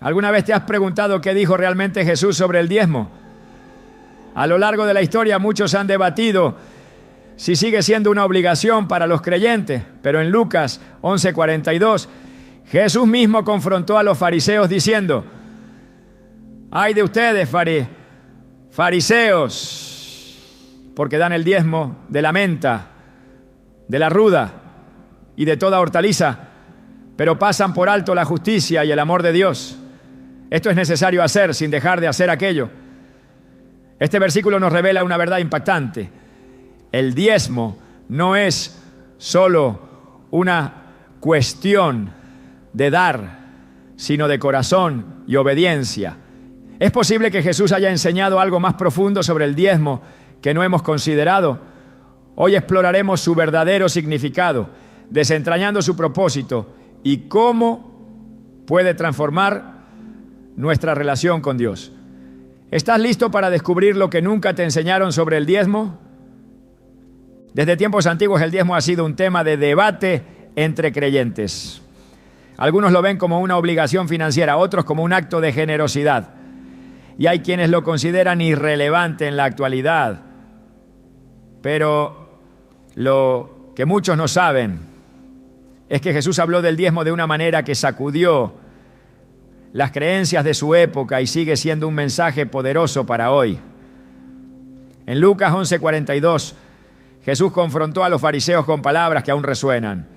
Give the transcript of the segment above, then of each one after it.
¿Alguna vez te has preguntado qué dijo realmente Jesús sobre el diezmo? A lo largo de la historia muchos han debatido si sigue siendo una obligación para los creyentes, pero en Lucas 11:42, Jesús mismo confrontó a los fariseos diciendo: ¡ay de ustedes, fariseos! Porque dan el diezmo de la menta, de la ruda y de toda hortaliza, pero pasan por alto la justicia y el amor de Dios. Esto es necesario hacer sin dejar de hacer aquello. Este versículo nos revela una verdad impactante. El diezmo no es solo una cuestión de dar, sino de corazón y obediencia. ¿Es posible que Jesús haya enseñado algo más profundo sobre el diezmo que no hemos considerado? Hoy exploraremos su verdadero significado, desentrañando su propósito y cómo puede transformar nuestra relación con Dios. ¿Estás listo para descubrir lo que nunca te enseñaron sobre el diezmo? Desde tiempos antiguos el diezmo ha sido un tema de debate entre creyentes. Algunos lo ven como una obligación financiera, otros como un acto de generosidad. Y hay quienes lo consideran irrelevante en la actualidad. Pero lo que muchos no saben es que Jesús habló del diezmo de una manera que sacudió las creencias de su época y sigue siendo un mensaje poderoso para hoy. En Lucas 11:42, Jesús confrontó a los fariseos con palabras que aún resuenan.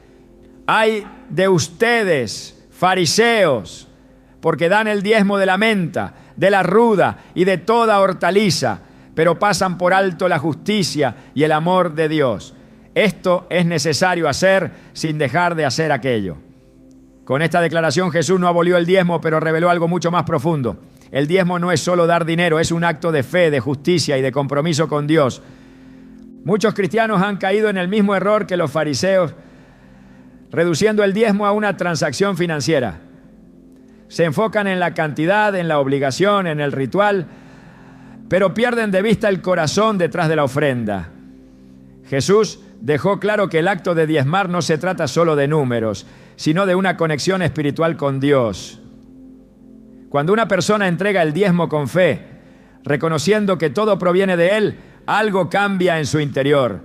¡ay de ustedes, fariseos! Porque dan el diezmo de la menta, de la ruda y de toda hortaliza, pero pasan por alto la justicia y el amor de Dios. Esto es necesario hacer sin dejar de hacer aquello. Con esta declaración Jesús no abolió el diezmo, pero reveló algo mucho más profundo. El diezmo no es solo dar dinero, es un acto de fe, de justicia y de compromiso con Dios. Muchos cristianos han caído en el mismo error que los fariseos, reduciendo el diezmo a una transacción financiera. Se enfocan en la cantidad, en la obligación, en el ritual, pero pierden de vista el corazón detrás de la ofrenda. Jesús dejó claro que el acto de diezmar no se trata solo de números, sino de una conexión espiritual con Dios. Cuando una persona entrega el diezmo con fe, reconociendo que todo proviene de Él, algo cambia en su interior.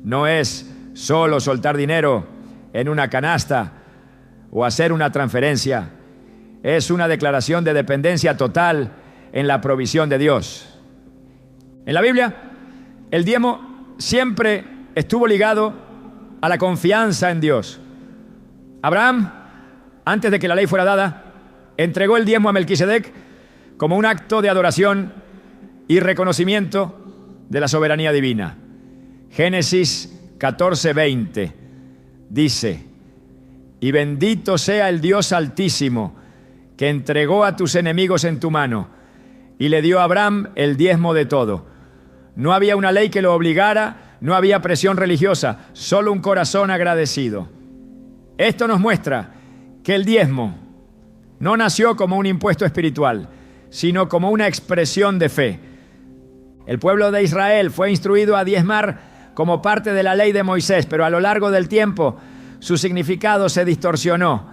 No es solo soltar dinero en una canasta o hacer una transferencia. Es una declaración de dependencia total en la provisión de Dios. En la Biblia, el diezmo siempre estuvo ligado a la confianza en Dios. Abraham, antes de que la ley fuera dada, entregó el diezmo a Melquisedec como un acto de adoración y reconocimiento de la soberanía divina. Génesis 14:20 dice: y bendito sea el Dios Altísimo, que entregó a tus enemigos en tu mano, y le dio a Abraham el diezmo de todo. No había una ley que lo obligara, no había presión religiosa, solo un corazón agradecido. Esto nos muestra que el diezmo no nació como un impuesto espiritual, sino como una expresión de fe. El pueblo de Israel fue instruido a diezmar como parte de la ley de Moisés, pero a lo largo del tiempo su significado se distorsionó.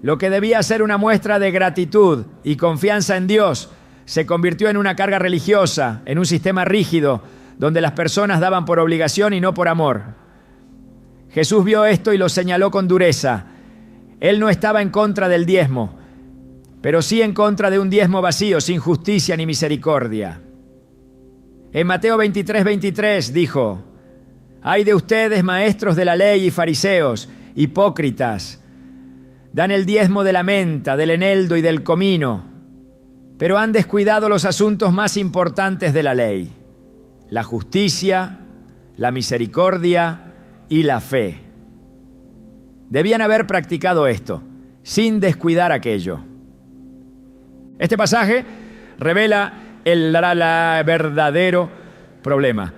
Lo que debía ser una muestra de gratitud y confianza en Dios se convirtió en una carga religiosa, en un sistema rígido, donde las personas daban por obligación y no por amor. Jesús vio esto y lo señaló con dureza. Él no estaba en contra del diezmo, pero sí en contra de un diezmo vacío, sin justicia ni misericordia. En Mateo 23:23 dijo: ¡ay de ustedes, maestros de la ley y fariseos, hipócritas! Dan el diezmo de la menta, del eneldo y del comino, pero han descuidado los asuntos más importantes de la ley: la justicia, la misericordia y la fe. Debían haber practicado esto, sin descuidar aquello. Este pasaje revela el verdadero problema: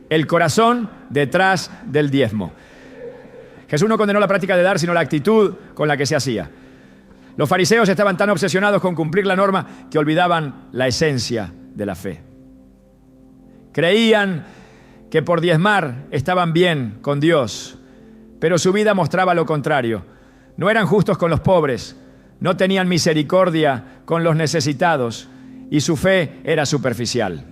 el corazón detrás del diezmo. Jesús no condenó la práctica de dar, sino la actitud con la que se hacía. Los fariseos estaban tan obsesionados con cumplir la norma que olvidaban la esencia de la fe. Creían que por diezmar estaban bien con Dios, pero su vida mostraba lo contrario. No eran justos con los pobres, no tenían misericordia con los necesitados y su fe era superficial.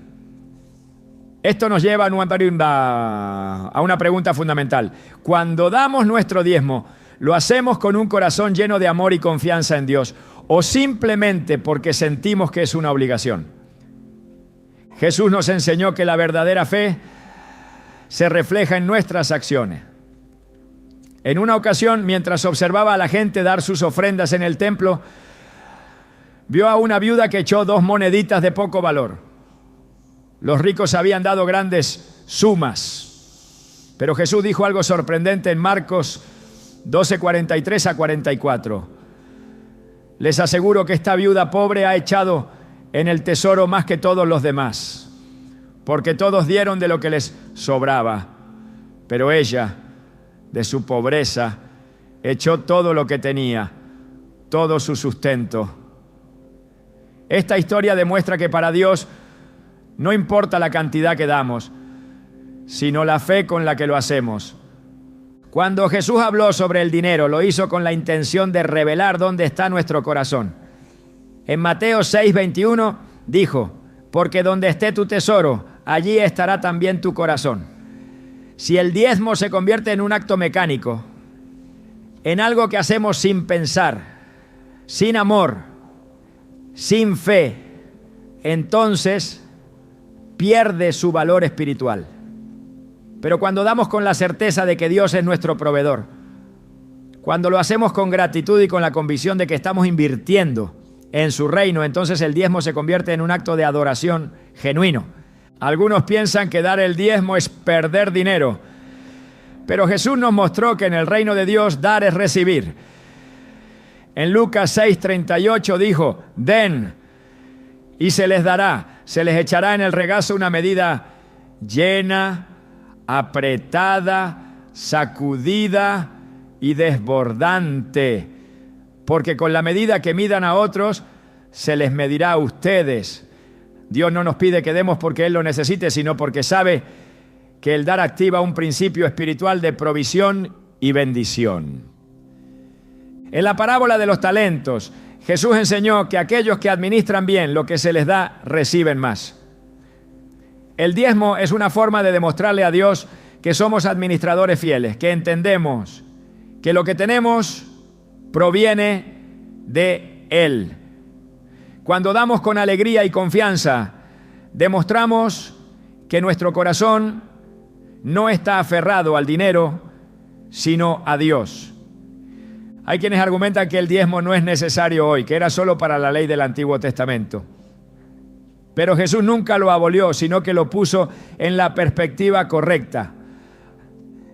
Esto nos lleva a una pregunta fundamental. Cuando damos nuestro diezmo, ¿lo hacemos con un corazón lleno de amor y confianza en Dios o simplemente porque sentimos que es una obligación? Jesús nos enseñó que la verdadera fe se refleja en nuestras acciones. En una ocasión, mientras observaba a la gente dar sus ofrendas en el templo, vio a una viuda que echó 2 moneditas de poco valor. Los ricos habían dado grandes sumas, pero Jesús dijo algo sorprendente en Marcos 12:43 a 44. Les aseguro que esta viuda pobre ha echado en el tesoro más que todos los demás, porque todos dieron de lo que les sobraba, pero ella, de su pobreza, echó todo lo que tenía, todo su sustento. Esta historia demuestra que para Dios no importa la cantidad que damos, sino la fe con la que lo hacemos. Cuando Jesús habló sobre el dinero, lo hizo con la intención de revelar dónde está nuestro corazón. En Mateo 6:21 dijo: porque donde esté tu tesoro, allí estará también tu corazón. Si el diezmo se convierte en un acto mecánico, en algo que hacemos sin pensar, sin amor, sin fe, entonces pierde su valor espiritual. Pero cuando damos con la certeza de que Dios es nuestro proveedor, cuando lo hacemos con gratitud y con la convicción de que estamos invirtiendo en su reino, entonces el diezmo se convierte en un acto de adoración genuino. Algunos piensan que dar el diezmo es perder dinero, pero Jesús nos mostró que en el reino de Dios dar es recibir. En Lucas 6:38 dijo: den y se les dará, se les echará en el regazo una medida llena, apretada, sacudida y desbordante, porque con la medida que midan a otros, se les medirá a ustedes. Dios no nos pide que demos porque Él lo necesite, sino porque sabe que el dar activa un principio espiritual de provisión y bendición. En la parábola de los talentos, Jesús enseñó que aquellos que administran bien lo que se les da, reciben más. El diezmo es una forma de demostrarle a Dios que somos administradores fieles, que entendemos que lo que tenemos proviene de Él. Cuando damos con alegría y confianza, demostramos que nuestro corazón no está aferrado al dinero, sino a Dios. Hay quienes argumentan que el diezmo no es necesario hoy, que era solo para la ley del Antiguo Testamento. Pero Jesús nunca lo abolió, sino que lo puso en la perspectiva correcta.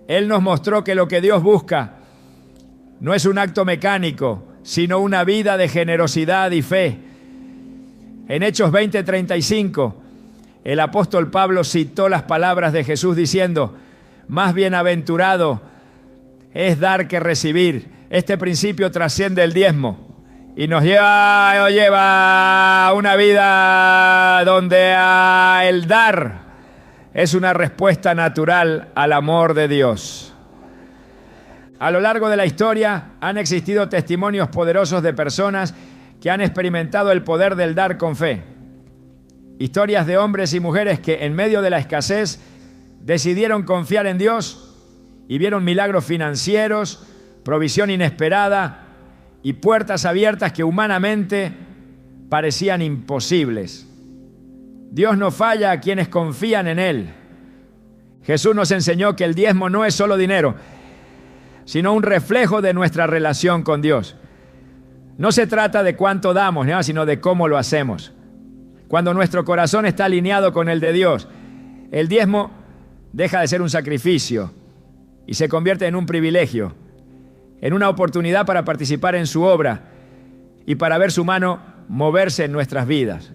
Él nos mostró que lo que Dios busca no es un acto mecánico, sino una vida de generosidad y fe. En Hechos 20:35, el apóstol Pablo citó las palabras de Jesús diciendo: más bienaventurado es dar que recibir. Este principio trasciende el diezmo y nos lleva a una vida donde el dar es una respuesta natural al amor de Dios. A lo largo de la historia han existido testimonios poderosos de personas que han experimentado el poder del dar con fe. Historias de hombres y mujeres que en medio de la escasez decidieron confiar en Dios y vieron milagros financieros, provisión inesperada y puertas abiertas que humanamente parecían imposibles. Dios no falla a quienes confían en Él. Jesús nos enseñó que el diezmo no es solo dinero, sino un reflejo de nuestra relación con Dios. No se trata de cuánto damos, ¿no?, sino de cómo lo hacemos. Cuando nuestro corazón está alineado con el de Dios, el diezmo deja de ser un sacrificio y se convierte en un privilegio, en una oportunidad para participar en su obra y para ver su mano moverse en nuestras vidas.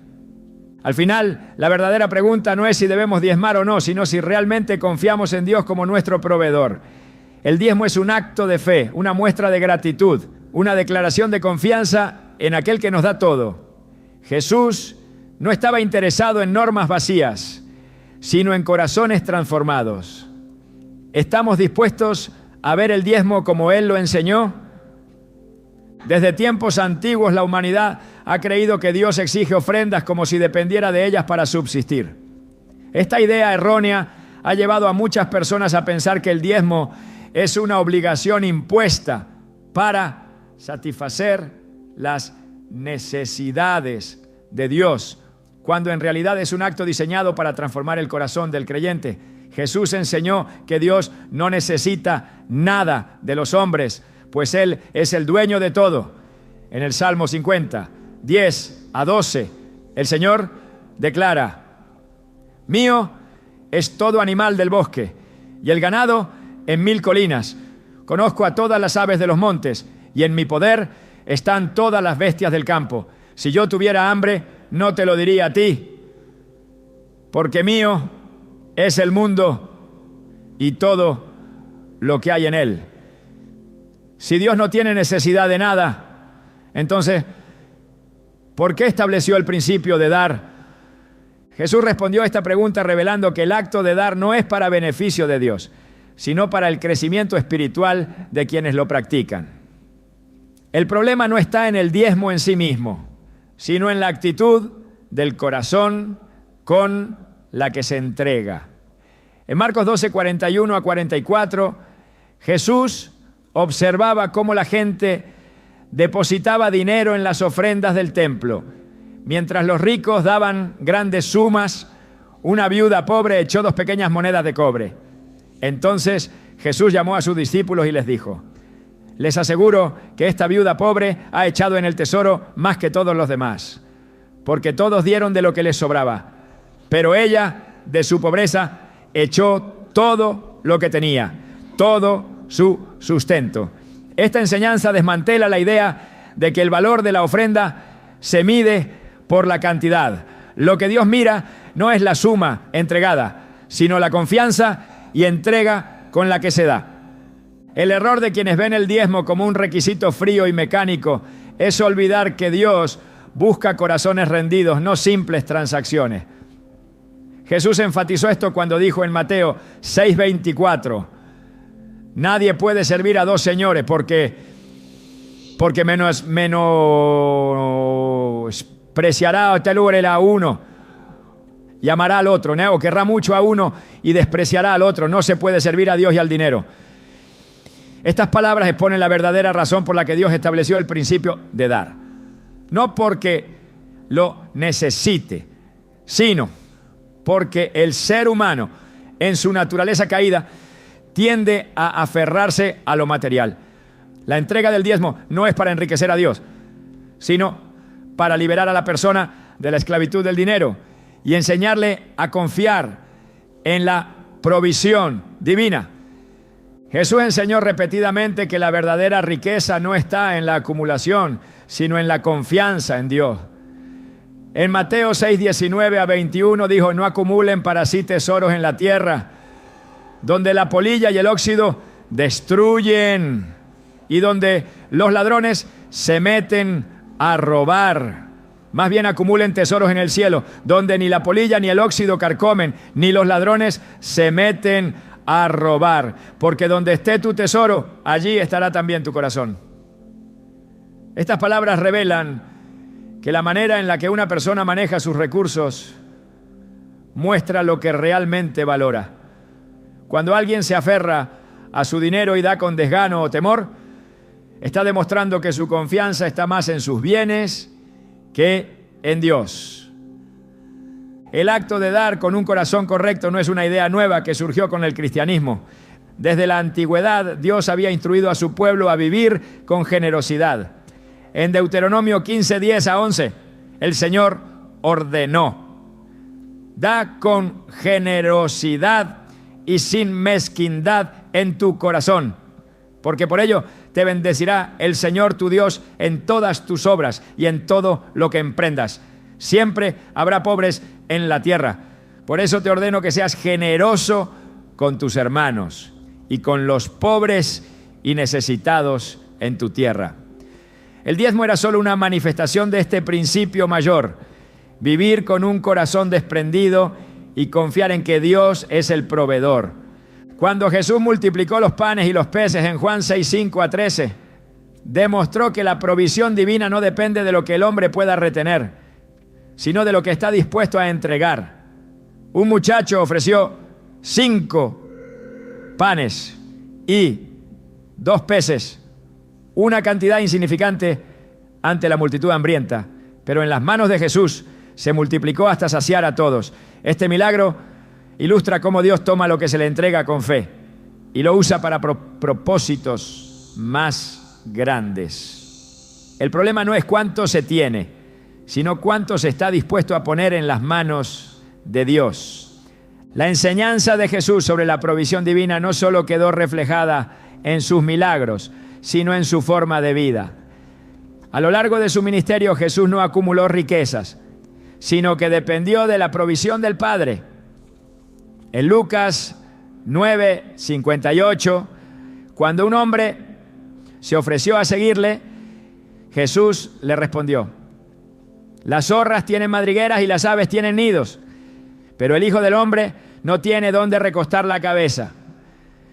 Al final, la verdadera pregunta no es si debemos diezmar o no, sino si realmente confiamos en Dios como nuestro proveedor. El diezmo es un acto de fe, una muestra de gratitud, una declaración de confianza en aquel que nos da todo. Jesús no estaba interesado en normas vacías, sino en corazones transformados. ¿Estamos dispuestos a ver el diezmo como Él lo enseñó? Desde tiempos antiguos la humanidad ha creído que Dios exige ofrendas como si dependiera de ellas para subsistir. Esta idea errónea ha llevado a muchas personas a pensar que el diezmo es una obligación impuesta para satisfacer las necesidades de Dios, cuando en realidad es un acto diseñado para transformar el corazón del creyente. Jesús enseñó que Dios no necesita nada de los hombres, pues Él es el dueño de todo. En el Salmo 50, 10 a 12, el Señor declara: mío es todo animal del bosque, y el ganado en 1000 colinas. Conozco a todas las aves de los montes, y en mi poder están todas las bestias del campo. Si yo tuviera hambre, no te lo diría a ti, porque mío es el mundo y todo lo que hay en él. Si Dios no tiene necesidad de nada, entonces, ¿por qué estableció el principio de dar? Jesús respondió a esta pregunta revelando que el acto de dar no es para beneficio de Dios, sino para el crecimiento espiritual de quienes lo practican. El problema no está en el diezmo en sí mismo, sino en la actitud del corazón con la que se entrega. En Marcos 12, 41 a 44, Jesús observaba cómo la gente depositaba dinero en las ofrendas del templo. Mientras los ricos daban grandes sumas, una viuda pobre echó 2 pequeñas monedas de cobre. Entonces Jesús llamó a sus discípulos y les dijo: les aseguro que esta viuda pobre ha echado en el tesoro más que todos los demás, porque todos dieron de lo que les sobraba, pero ella, de su pobreza, echó todo lo que tenía, todo su sustento. Esta enseñanza desmantela la idea de que el valor de la ofrenda se mide por la cantidad. Lo que Dios mira no es la suma entregada, sino la confianza y entrega con la que se da. El error de quienes ven el diezmo como un requisito frío y mecánico es olvidar que Dios busca corazones rendidos, no simples transacciones. Jesús enfatizó esto cuando dijo en Mateo 6:24: nadie puede servir a 2 señores porque menospreciará o tal a uno y amará al otro, ¿no? O querrá mucho a uno y despreciará al otro. No se puede servir a Dios y al dinero. Estas palabras exponen la verdadera razón por la que Dios estableció el principio de dar. No porque lo necesite, sino porque el ser humano, en su naturaleza caída, tiende a aferrarse a lo material. La entrega del diezmo no es para enriquecer a Dios, sino para liberar a la persona de la esclavitud del dinero y enseñarle a confiar en la provisión divina. Jesús enseñó repetidamente que la verdadera riqueza no está en la acumulación, sino en la confianza en Dios. En Mateo 6:19 a 21 dijo: no acumulen para sí tesoros en la tierra, donde la polilla y el óxido destruyen y donde los ladrones se meten a robar. Más bien acumulen tesoros en el cielo, donde ni la polilla ni el óxido carcomen, ni los ladrones se meten a robar. Porque donde esté tu tesoro, allí estará también tu corazón. Estas palabras revelan que la manera en la que una persona maneja sus recursos muestra lo que realmente valora. Cuando alguien se aferra a su dinero y da con desgano o temor, está demostrando que su confianza está más en sus bienes que en Dios. El acto de dar con un corazón correcto no es una idea nueva que surgió con el cristianismo. Desde la antigüedad, Dios había instruido a su pueblo a vivir con generosidad. En Deuteronomio 15:10 a 11, el Señor ordenó: da con generosidad y sin mezquindad en tu corazón, porque por ello te bendecirá el Señor tu Dios en todas tus obras y en todo lo que emprendas. Siempre habrá pobres en la tierra. Por eso te ordeno que seas generoso con tus hermanos y con los pobres y necesitados en tu tierra. El diezmo era solo una manifestación de este principio mayor: vivir con un corazón desprendido y confiar en que Dios es el proveedor. Cuando Jesús multiplicó los panes y los peces en Juan 6:5 a 13, demostró que la provisión divina no depende de lo que el hombre pueda retener, sino de lo que está dispuesto a entregar. Un muchacho ofreció 5 panes y 2 peces, una cantidad insignificante ante la multitud hambrienta, pero en las manos de Jesús se multiplicó hasta saciar a todos. Este milagro ilustra cómo Dios toma lo que se le entrega con fe y lo usa para propósitos más grandes. El problema no es cuánto se tiene, sino cuánto se está dispuesto a poner en las manos de Dios. La enseñanza de Jesús sobre la provisión divina no solo quedó reflejada en sus milagros, sino en su forma de vida. A lo largo de su ministerio, Jesús no acumuló riquezas, sino que dependió de la provisión del Padre. En Lucas 9:58, cuando un hombre se ofreció a seguirle, Jesús le respondió: las zorras tienen madrigueras y las aves tienen nidos, pero el Hijo del Hombre no tiene dónde recostar la cabeza.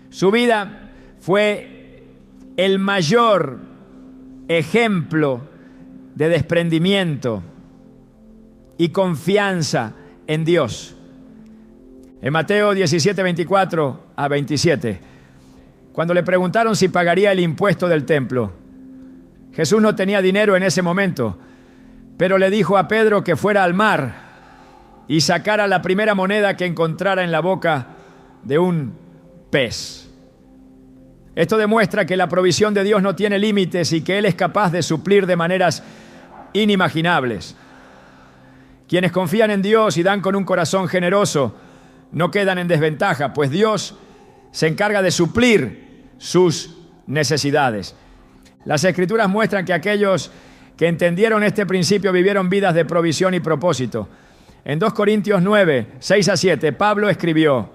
Su vida fue el mayor ejemplo de desprendimiento y confianza en Dios. En Mateo 17:24 a 27, cuando le preguntaron si pagaría el impuesto del templo, Jesús no tenía dinero en ese momento, pero le dijo a Pedro que fuera al mar y sacara la primera moneda que encontrara en la boca de un pez. Esto demuestra que la provisión de Dios no tiene límites y que Él es capaz de suplir de maneras inimaginables. Quienes confían en Dios y dan con un corazón generoso no quedan en desventaja, pues Dios se encarga de suplir sus necesidades. Las Escrituras muestran que aquellos que entendieron este principio vivieron vidas de provisión y propósito. En 2 Corintios 9:6-7, Pablo escribió: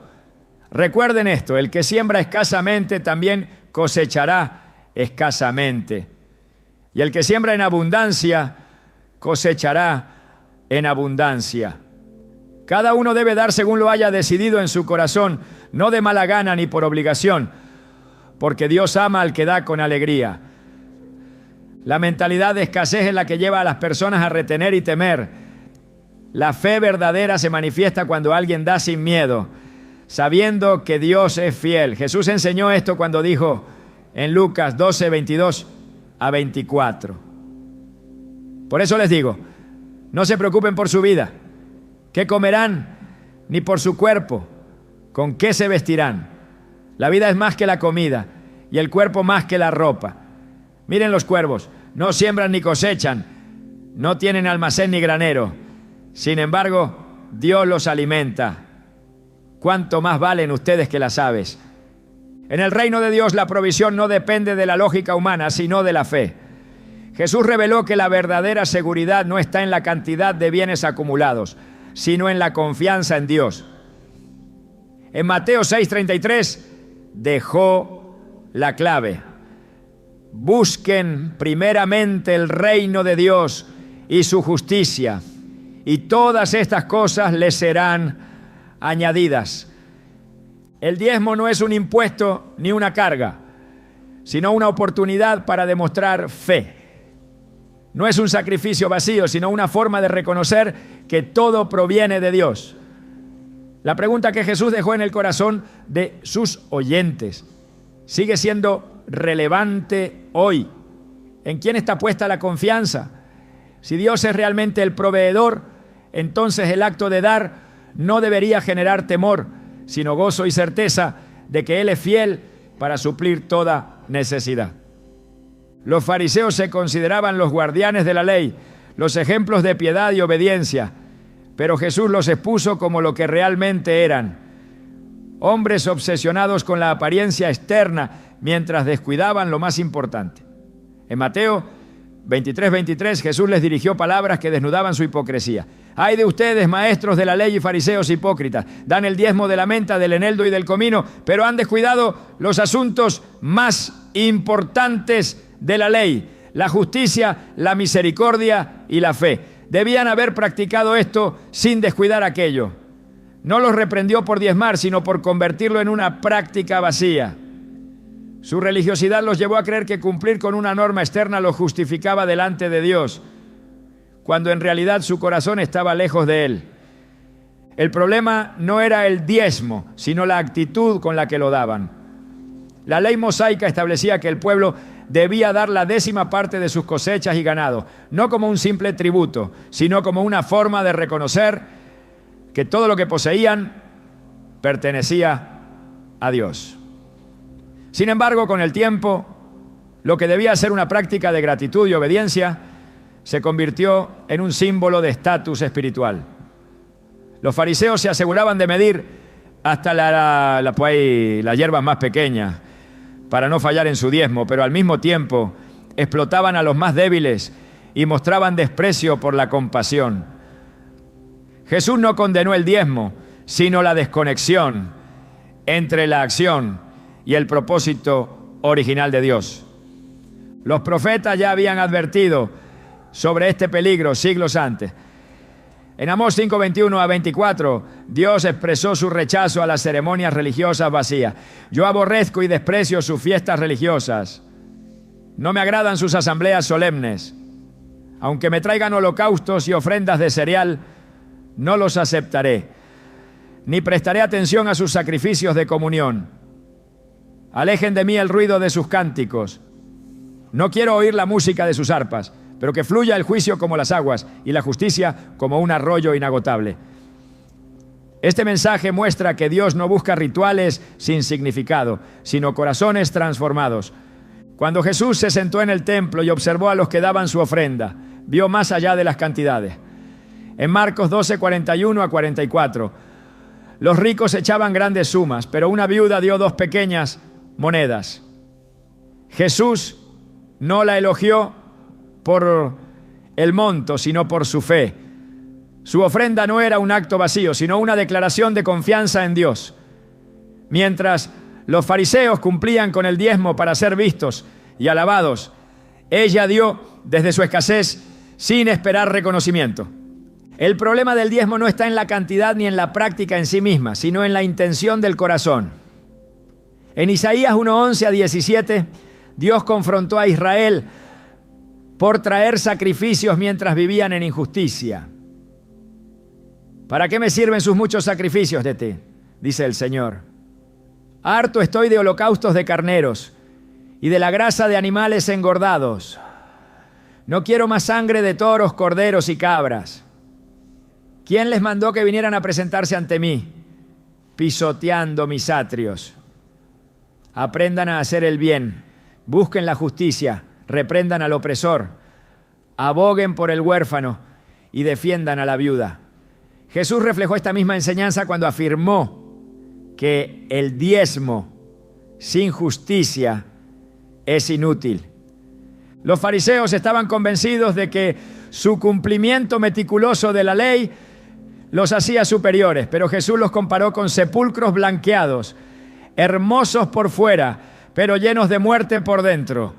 recuerden esto, el que siembra escasamente también cosechará escasamente. Y el que siembra en abundancia cosechará en abundancia. Cada uno debe dar según lo haya decidido en su corazón, no de mala gana ni por obligación, porque Dios ama al que da con alegría. La mentalidad de escasez es la que lleva a las personas a retener y temer. La fe verdadera se manifiesta cuando alguien da sin miedo, sabiendo que Dios es fiel. Jesús enseñó esto cuando dijo en Lucas 12:22-24. Por eso les digo, no se preocupen por su vida, qué comerán, ni por su cuerpo, con qué se vestirán. La vida es más que la comida y el cuerpo más que la ropa. Miren los cuervos, no siembran ni cosechan, no tienen almacén ni granero. Sin embargo, Dios los alimenta. ¿Cuánto más valen ustedes que las aves? En el reino de Dios la provisión no depende de la lógica humana, sino de la fe. Jesús reveló que la verdadera seguridad no está en la cantidad de bienes acumulados, sino en la confianza en Dios. En Mateo 6:33 dejó la clave. Busquen primeramente el reino de Dios y su justicia, y todas estas cosas les serán añadidas. El diezmo no es un impuesto ni una carga, sino una oportunidad para demostrar fe. No es un sacrificio vacío, sino una forma de reconocer que todo proviene de Dios. La pregunta que Jesús dejó en el corazón de sus oyentes sigue siendo relevante hoy. ¿En quién está puesta la confianza? Si Dios es realmente el proveedor, entonces el acto de dar no debería generar temor, sino gozo y certeza de que Él es fiel para suplir toda necesidad. Los fariseos se consideraban los guardianes de la ley, los ejemplos de piedad y obediencia, pero Jesús los expuso como lo que realmente eran: hombres obsesionados con la apariencia externa mientras descuidaban lo más importante. En Mateo 23:23 Jesús les dirigió palabras que desnudaban su hipocresía. ¡Ay de ustedes, maestros de la ley y fariseos hipócritas! Dan el diezmo de la menta, del eneldo y del comino, pero han descuidado los asuntos más importantes de la ley: la justicia, la misericordia y la fe. Debían haber practicado esto sin descuidar aquello. No los reprendió por diezmar, sino por convertirlo en una práctica vacía. Su religiosidad los llevó a creer que cumplir con una norma externa los justificaba delante de Dios, cuando en realidad su corazón estaba lejos de Él. El problema no era el diezmo, sino la actitud con la que lo daban. La ley mosaica establecía que el pueblo debía dar la 10ª parte de sus cosechas y ganados, no como un simple tributo, sino como una forma de reconocer que todo lo que poseían pertenecía a Dios. Sin embargo, con el tiempo, lo que debía ser una práctica de gratitud y obediencia se convirtió en un símbolo de estatus espiritual. Los fariseos se aseguraban de medir hasta las hierbas más pequeñas para no fallar en su diezmo, pero al mismo tiempo explotaban a los más débiles y mostraban desprecio por la compasión. Jesús no condenó el diezmo, sino la desconexión entre la acción y el propósito original de Dios. Los profetas ya habían advertido sobre este peligro siglos antes. En Amós 5:21 a 24, Dios expresó su rechazo a las ceremonias religiosas vacías. Yo aborrezco y desprecio sus fiestas religiosas. No me agradan sus asambleas solemnes. Aunque me traigan holocaustos y ofrendas de cereal, no los aceptaré, ni prestaré atención a sus sacrificios de comunión. Alejen de mí el ruido de sus cánticos. No quiero oír la música de sus arpas, pero que fluya el juicio como las aguas y la justicia como un arroyo inagotable. Este mensaje muestra que Dios no busca rituales sin significado, sino corazones transformados. Cuando Jesús se sentó en el templo y observó a los que daban su ofrenda, vio más allá de las cantidades. En Marcos 12:41 a 44, los ricos echaban grandes sumas, pero una viuda dio 2 pequeñas monedas. Jesús no la elogió por el monto, sino por su fe. Su ofrenda no era un acto vacío, sino una declaración de confianza en Dios. Mientras los fariseos cumplían con el diezmo para ser vistos y alabados, ella dio desde su escasez sin esperar reconocimiento. El problema del diezmo no está en la cantidad ni en la práctica en sí misma, sino en la intención del corazón. En Isaías 1:11 a 17, Dios confrontó a Israel por traer sacrificios mientras vivían en injusticia. ¿Para qué me sirven sus muchos sacrificios de ti?, dice el Señor. Harto estoy de holocaustos de carneros y de la grasa de animales engordados. No quiero más sangre de toros, corderos y cabras. ¿Quién les mandó que vinieran a presentarse ante mí, pisoteando mis atrios? Aprendan a hacer el bien, busquen la justicia, reprendan al opresor, aboguen por el huérfano y defiendan a la viuda. Jesús reflejó esta misma enseñanza cuando afirmó que el diezmo sin justicia es inútil. Los fariseos estaban convencidos de que su cumplimiento meticuloso de la ley los hacía superiores, pero Jesús los comparó con sepulcros blanqueados, hermosos por fuera, pero llenos de muerte por dentro.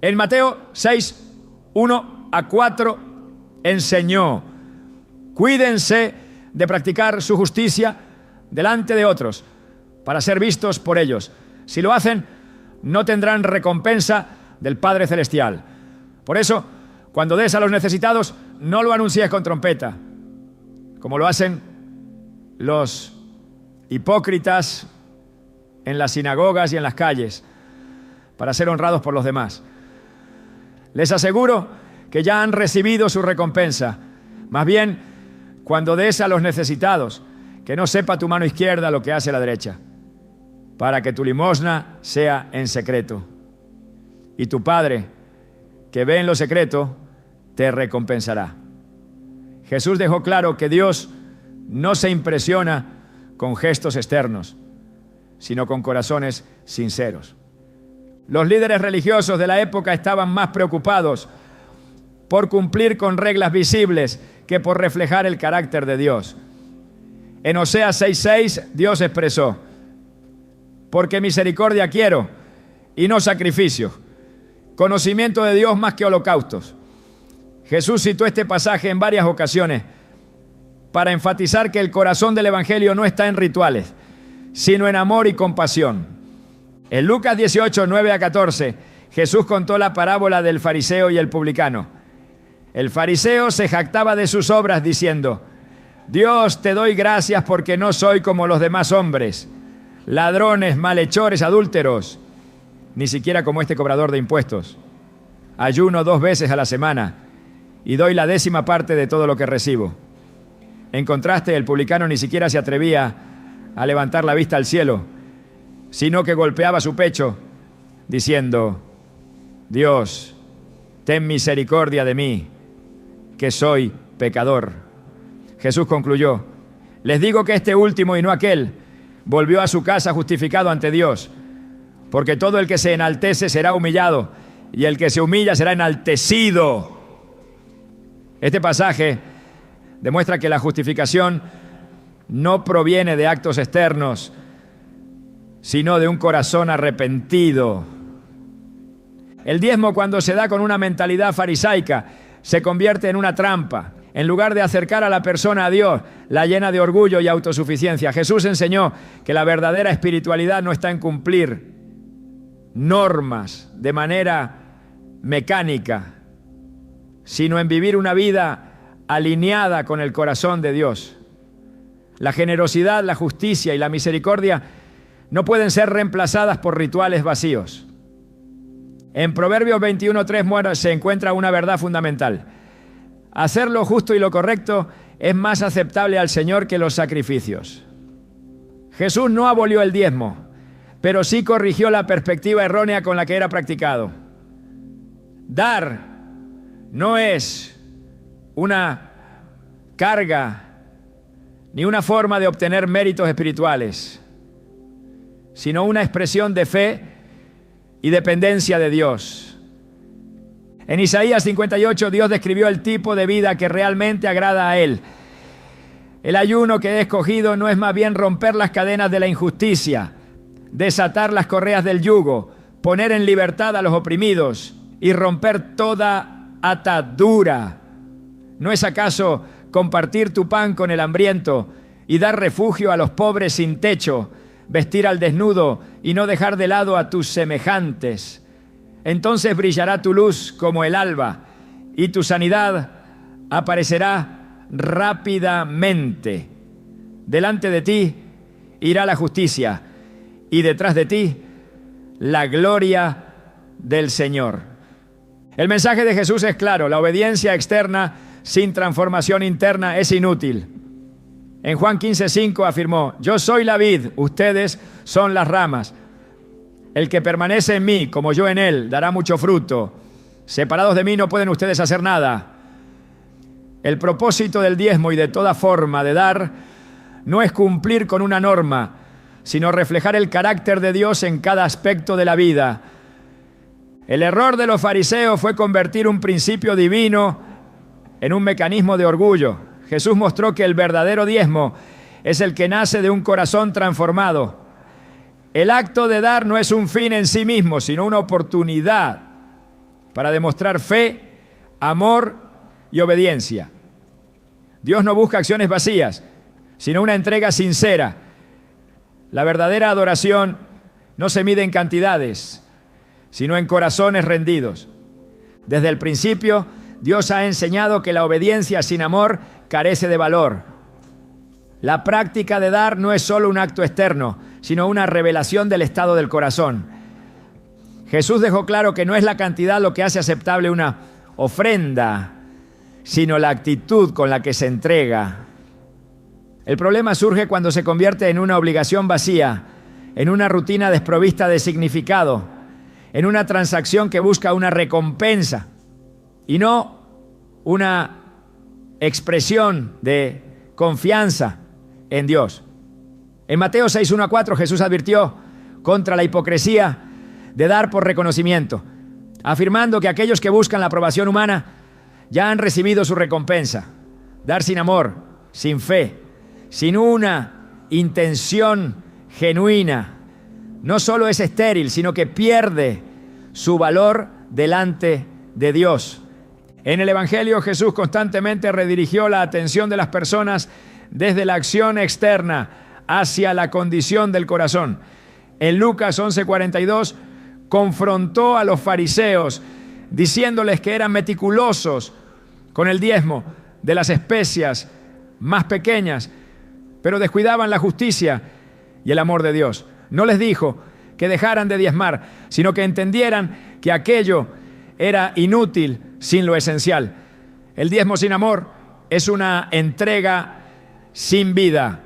En Mateo 6:1 a 4 enseñó: cuídense de practicar su justicia delante de otros para ser vistos por ellos. Si lo hacen, no tendrán recompensa del Padre Celestial. Por eso, cuando des a los necesitados, no lo anuncies con trompeta, como lo hacen los hipócritas en las sinagogas y en las calles, para ser honrados por los demás. Les aseguro que ya han recibido su recompensa. Más bien, cuando des a los necesitados, que no sepa tu mano izquierda lo que hace la derecha, para que tu limosna sea en secreto. Y tu Padre, que ve en lo secreto, te recompensará. Jesús dejó claro que Dios no se impresiona con gestos externos, sino con corazones sinceros. Los líderes religiosos de la época estaban más preocupados por cumplir con reglas visibles que por reflejar el carácter de Dios. En Oseas 6:6, Dios expresó: porque misericordia quiero y no sacrificio, conocimiento de Dios más que holocaustos. Jesús citó este pasaje en varias ocasiones para enfatizar que el corazón del Evangelio no está en rituales, sino en amor y compasión. En Lucas 18, 9 a 14, Jesús contó la parábola del fariseo y el publicano. El fariseo se jactaba de sus obras diciendo: Dios, te doy gracias porque no soy como los demás hombres, ladrones, malhechores, adúlteros, ni siquiera como este cobrador de impuestos. Ayuno 2 veces a la semana y doy la 10ª parte de todo lo que recibo. En contraste, el publicano ni siquiera se atrevía a levantar la vista al cielo, sino que golpeaba su pecho, diciendo: Dios, ten misericordia de mí, que soy pecador. Jesús concluyó: les digo que este último y no aquel volvió a su casa justificado ante Dios, porque todo el que se enaltece será humillado, y el que se humilla será enaltecido. Este pasaje demuestra que la justificación no proviene de actos externos, sino de un corazón arrepentido. El diezmo, cuando se da con una mentalidad farisaica, se convierte en una trampa. En lugar de acercar a la persona a Dios, la llena de orgullo y autosuficiencia. Jesús enseñó que la verdadera espiritualidad no está en cumplir normas de manera mecánica, sino en vivir una vida alineada con el corazón de Dios. La generosidad, la justicia y la misericordia no pueden ser reemplazadas por rituales vacíos. En Proverbios 21:3 se encuentra una verdad fundamental. Hacer lo justo y lo correcto es más aceptable al Señor que los sacrificios. Jesús no abolió el diezmo, pero sí corrigió la perspectiva errónea con la que era practicado. Dar no es una carga ni una forma de obtener méritos espirituales, sino una expresión de fe y dependencia de Dios. En Isaías 58, Dios describió el tipo de vida que realmente agrada a Él. El ayuno que he escogido no es más bien romper las cadenas de la injusticia, desatar las correas del yugo, poner en libertad a los oprimidos y romper toda atadura. ¿No es acaso compartir tu pan con el hambriento y dar refugio a los pobres sin techo, vestir al desnudo y no dejar de lado a tus semejantes? Entonces brillará tu luz como el alba y tu sanidad aparecerá rápidamente. Delante de ti irá la justicia y detrás de ti la gloria del Señor. El mensaje de Jesús es claro: la obediencia externa sin transformación interna es inútil. En Juan 15:5 afirmó: yo soy la vid, ustedes son las ramas. El que permanece en mí, como yo en él, dará mucho fruto. Separados de mí no pueden ustedes hacer nada. El propósito del diezmo y de toda forma de dar no es cumplir con una norma, sino reflejar el carácter de Dios en cada aspecto de la vida. El error de los fariseos fue convertir un principio divino en un mecanismo de orgullo. Jesús mostró que el verdadero diezmo es el que nace de un corazón transformado. El acto de dar no es un fin en sí mismo, sino una oportunidad para demostrar fe, amor y obediencia. Dios no busca acciones vacías, sino una entrega sincera. La verdadera adoración no se mide en cantidades, sino en corazones rendidos. Desde el principio, Dios ha enseñado que la obediencia sin amor carece de valor. La práctica de dar no es solo un acto externo, sino una revelación del estado del corazón. Jesús dejó claro que no es la cantidad lo que hace aceptable una ofrenda, sino la actitud con la que se entrega. El problema surge cuando se convierte en una obligación vacía, en una rutina desprovista de significado, en una transacción que busca una recompensa y no una expresión de confianza en Dios. En Mateo 6, 1-4, Jesús advirtió contra la hipocresía de dar por reconocimiento, afirmando que aquellos que buscan la aprobación humana ya han recibido su recompensa. Dar sin amor, sin fe, sin una intención genuina, no solo es estéril, sino que pierde su valor delante de Dios. En el Evangelio, Jesús constantemente redirigió la atención de las personas desde la acción externa hacia la condición del corazón. En Lucas 11:42 confrontó a los fariseos diciéndoles que eran meticulosos con el diezmo de las especias más pequeñas, pero descuidaban la justicia y el amor de Dios. No les dijo que dejaran de diezmar, sino que entendieran que aquello era inútil sin lo esencial. El diezmo sin amor es una entrega sin vida,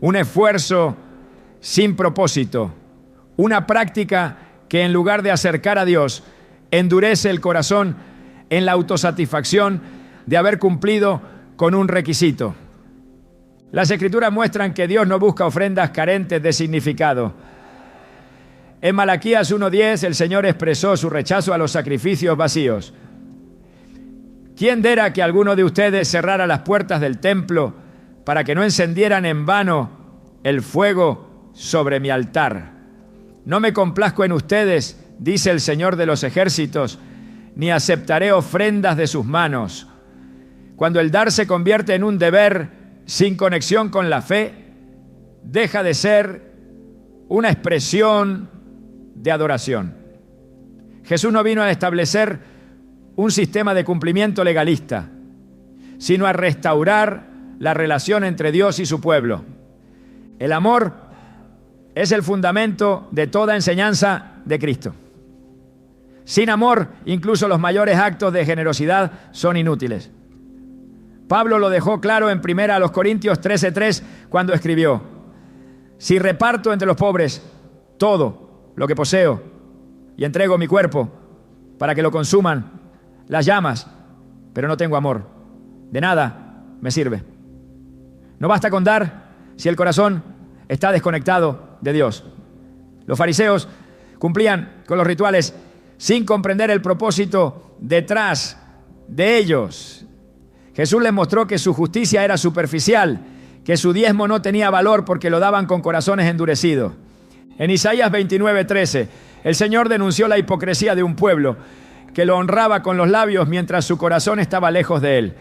un esfuerzo sin propósito, una práctica que en lugar de acercar a Dios, endurece el corazón en la autosatisfacción de haber cumplido con un requisito. Las Escrituras muestran que Dios no busca ofrendas carentes de significado. En Malaquías 1:10 el Señor expresó su rechazo a los sacrificios vacíos. ¿Quién diera que alguno de ustedes cerrara las puertas del templo para que no encendieran en vano el fuego sobre mi altar? No me complazco en ustedes, dice el Señor de los ejércitos, ni aceptaré ofrendas de sus manos. Cuando el dar se convierte en un deber sin conexión con la fe, deja de ser una expresión de adoración. Jesús no vino a establecer un sistema de cumplimiento legalista, sino a restaurar la relación entre Dios y su pueblo. El amor es el fundamento de toda enseñanza de Cristo. Sin amor, incluso los mayores actos de generosidad son inútiles. Pablo lo dejó claro en 1 Corintios 13:3 cuando escribió: si reparto entre los pobres todo lo que poseo y entrego mi cuerpo para que lo consuman las llamas, pero no tengo amor, de nada me sirve. No basta con dar si el corazón está desconectado de Dios. Los fariseos cumplían con los rituales sin comprender el propósito detrás de ellos. Jesús les mostró que su justicia era superficial, que su diezmo no tenía valor porque lo daban con corazones endurecidos. En Isaías 29:13, el Señor denunció la hipocresía de un pueblo que lo honraba con los labios mientras su corazón estaba lejos de él.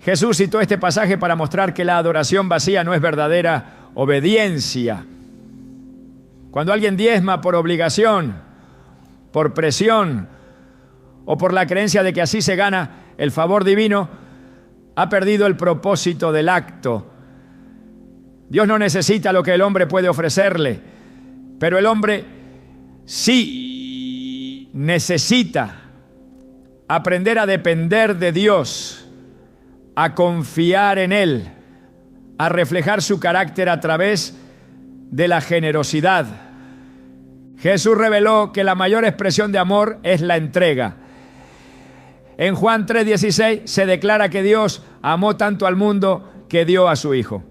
Jesús citó este pasaje para mostrar que la adoración vacía no es verdadera obediencia. Cuando alguien diezma por obligación, por presión o por la creencia de que así se gana el favor divino, ha perdido el propósito del acto. Dios no necesita lo que el hombre puede ofrecerle, pero el hombre sí necesita aprender a depender de Dios, a confiar en Él, a reflejar su carácter a través de la generosidad. Jesús reveló que la mayor expresión de amor es la entrega. En Juan 3:16 se declara que Dios amó tanto al mundo que dio a su Hijo.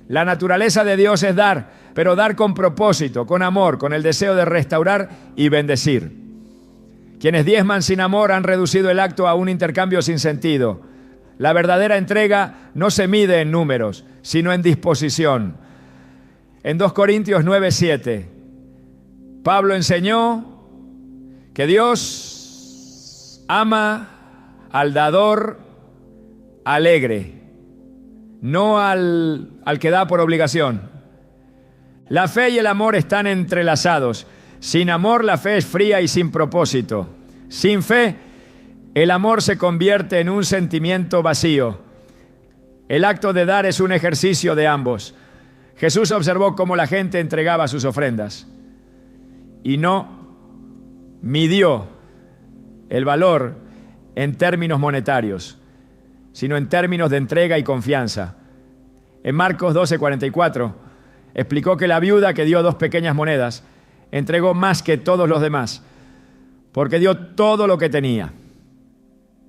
La naturaleza de Dios es dar, pero dar con propósito, con amor, con el deseo de restaurar y bendecir. Quienes diezman sin amor han reducido el acto a un intercambio sin sentido. La verdadera entrega no se mide en números, sino en disposición. En 2 Corintios 9:7, Pablo enseñó que Dios ama al dador alegre, no al que da por obligación. La fe y el amor están entrelazados. Sin amor, la fe es fría y sin propósito. Sin fe, el amor se convierte en un sentimiento vacío. El acto de dar es un ejercicio de ambos. Jesús observó cómo la gente entregaba sus ofrendas y no midió el valor en términos monetarios, sino en términos de entrega y confianza. En Marcos 12:44 explicó que la viuda que dio 2 pequeñas monedas entregó más que todos los demás, porque dio todo lo que tenía.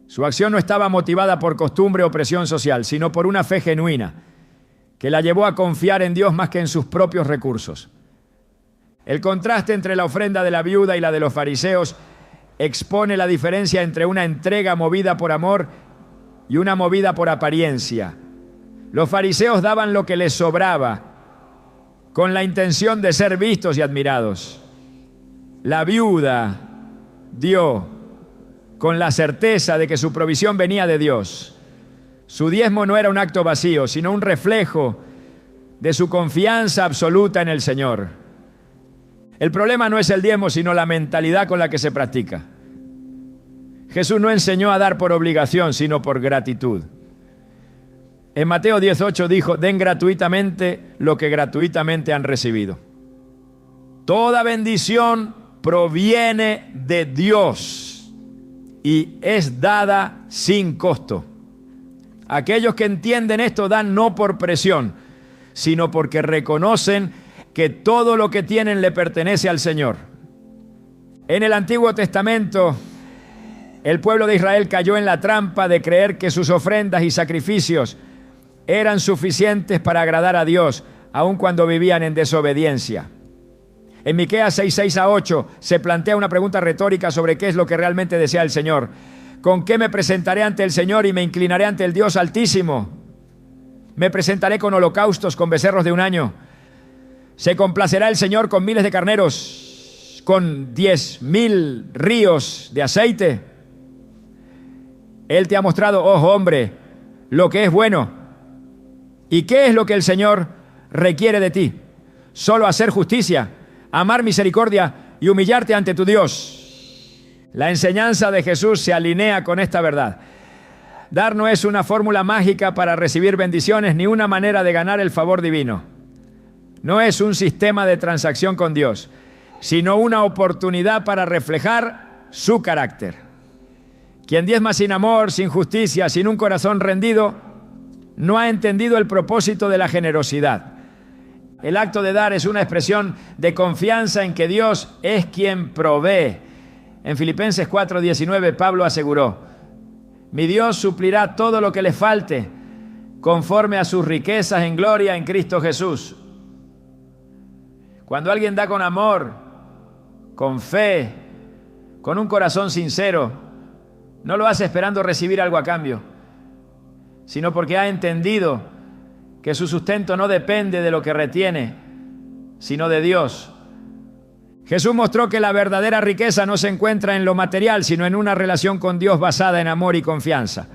Su acción no estaba motivada por costumbre o presión social, sino por una fe genuina, que la llevó a confiar en Dios más que en sus propios recursos. El contraste entre la ofrenda de la viuda y la de los fariseos expone la diferencia entre una entrega movida por amor y una movida por apariencia. Los fariseos daban lo que les sobraba, con la intención de ser vistos y admirados. La viuda dio con la certeza de que su provisión venía de Dios. Su diezmo no era un acto vacío, sino un reflejo de su confianza absoluta en el Señor. El problema no es el diezmo, sino la mentalidad con la que se practica. Jesús no enseñó a dar por obligación, sino por gratitud. En Mateo 18 dijo, den gratuitamente lo que gratuitamente han recibido. Toda bendición proviene de Dios y es dada sin costo. Aquellos que entienden esto dan no por presión, sino porque reconocen que todo lo que tienen le pertenece al Señor. En el Antiguo Testamento, el pueblo de Israel cayó en la trampa de creer que sus ofrendas y sacrificios eran suficientes para agradar a Dios, aun cuando vivían en desobediencia. En Miqueas 6:6-8 se plantea una pregunta retórica sobre qué es lo que realmente desea el Señor. ¿Con qué me presentaré ante el Señor y me inclinaré ante el Dios Altísimo? ¿Me presentaré con holocaustos, con becerros de un año? ¿Se complacerá el Señor con miles de carneros, con 10,000 ríos de aceite? Él te ha mostrado, oh hombre, lo que es bueno. ¿Y qué es lo que el Señor requiere de ti? Solo hacer justicia, amar misericordia y humillarte ante tu Dios. La enseñanza de Jesús se alinea con esta verdad. Dar no es una fórmula mágica para recibir bendiciones ni una manera de ganar el favor divino. No es un sistema de transacción con Dios, sino una oportunidad para reflejar su carácter. Quien diezma sin amor, sin justicia, sin un corazón rendido, no ha entendido el propósito de la generosidad. El acto de dar es una expresión de confianza en que Dios es quien provee. En Filipenses 4:19 Pablo aseguró, mi Dios suplirá todo lo que le falte conforme a sus riquezas en gloria en Cristo Jesús. Cuando alguien da con amor, con fe, con un corazón sincero, no lo hace esperando recibir algo a cambio, sino porque ha entendido que su sustento no depende de lo que retiene, sino de Dios. Jesús mostró que la verdadera riqueza no se encuentra en lo material, sino en una relación con Dios basada en amor y confianza.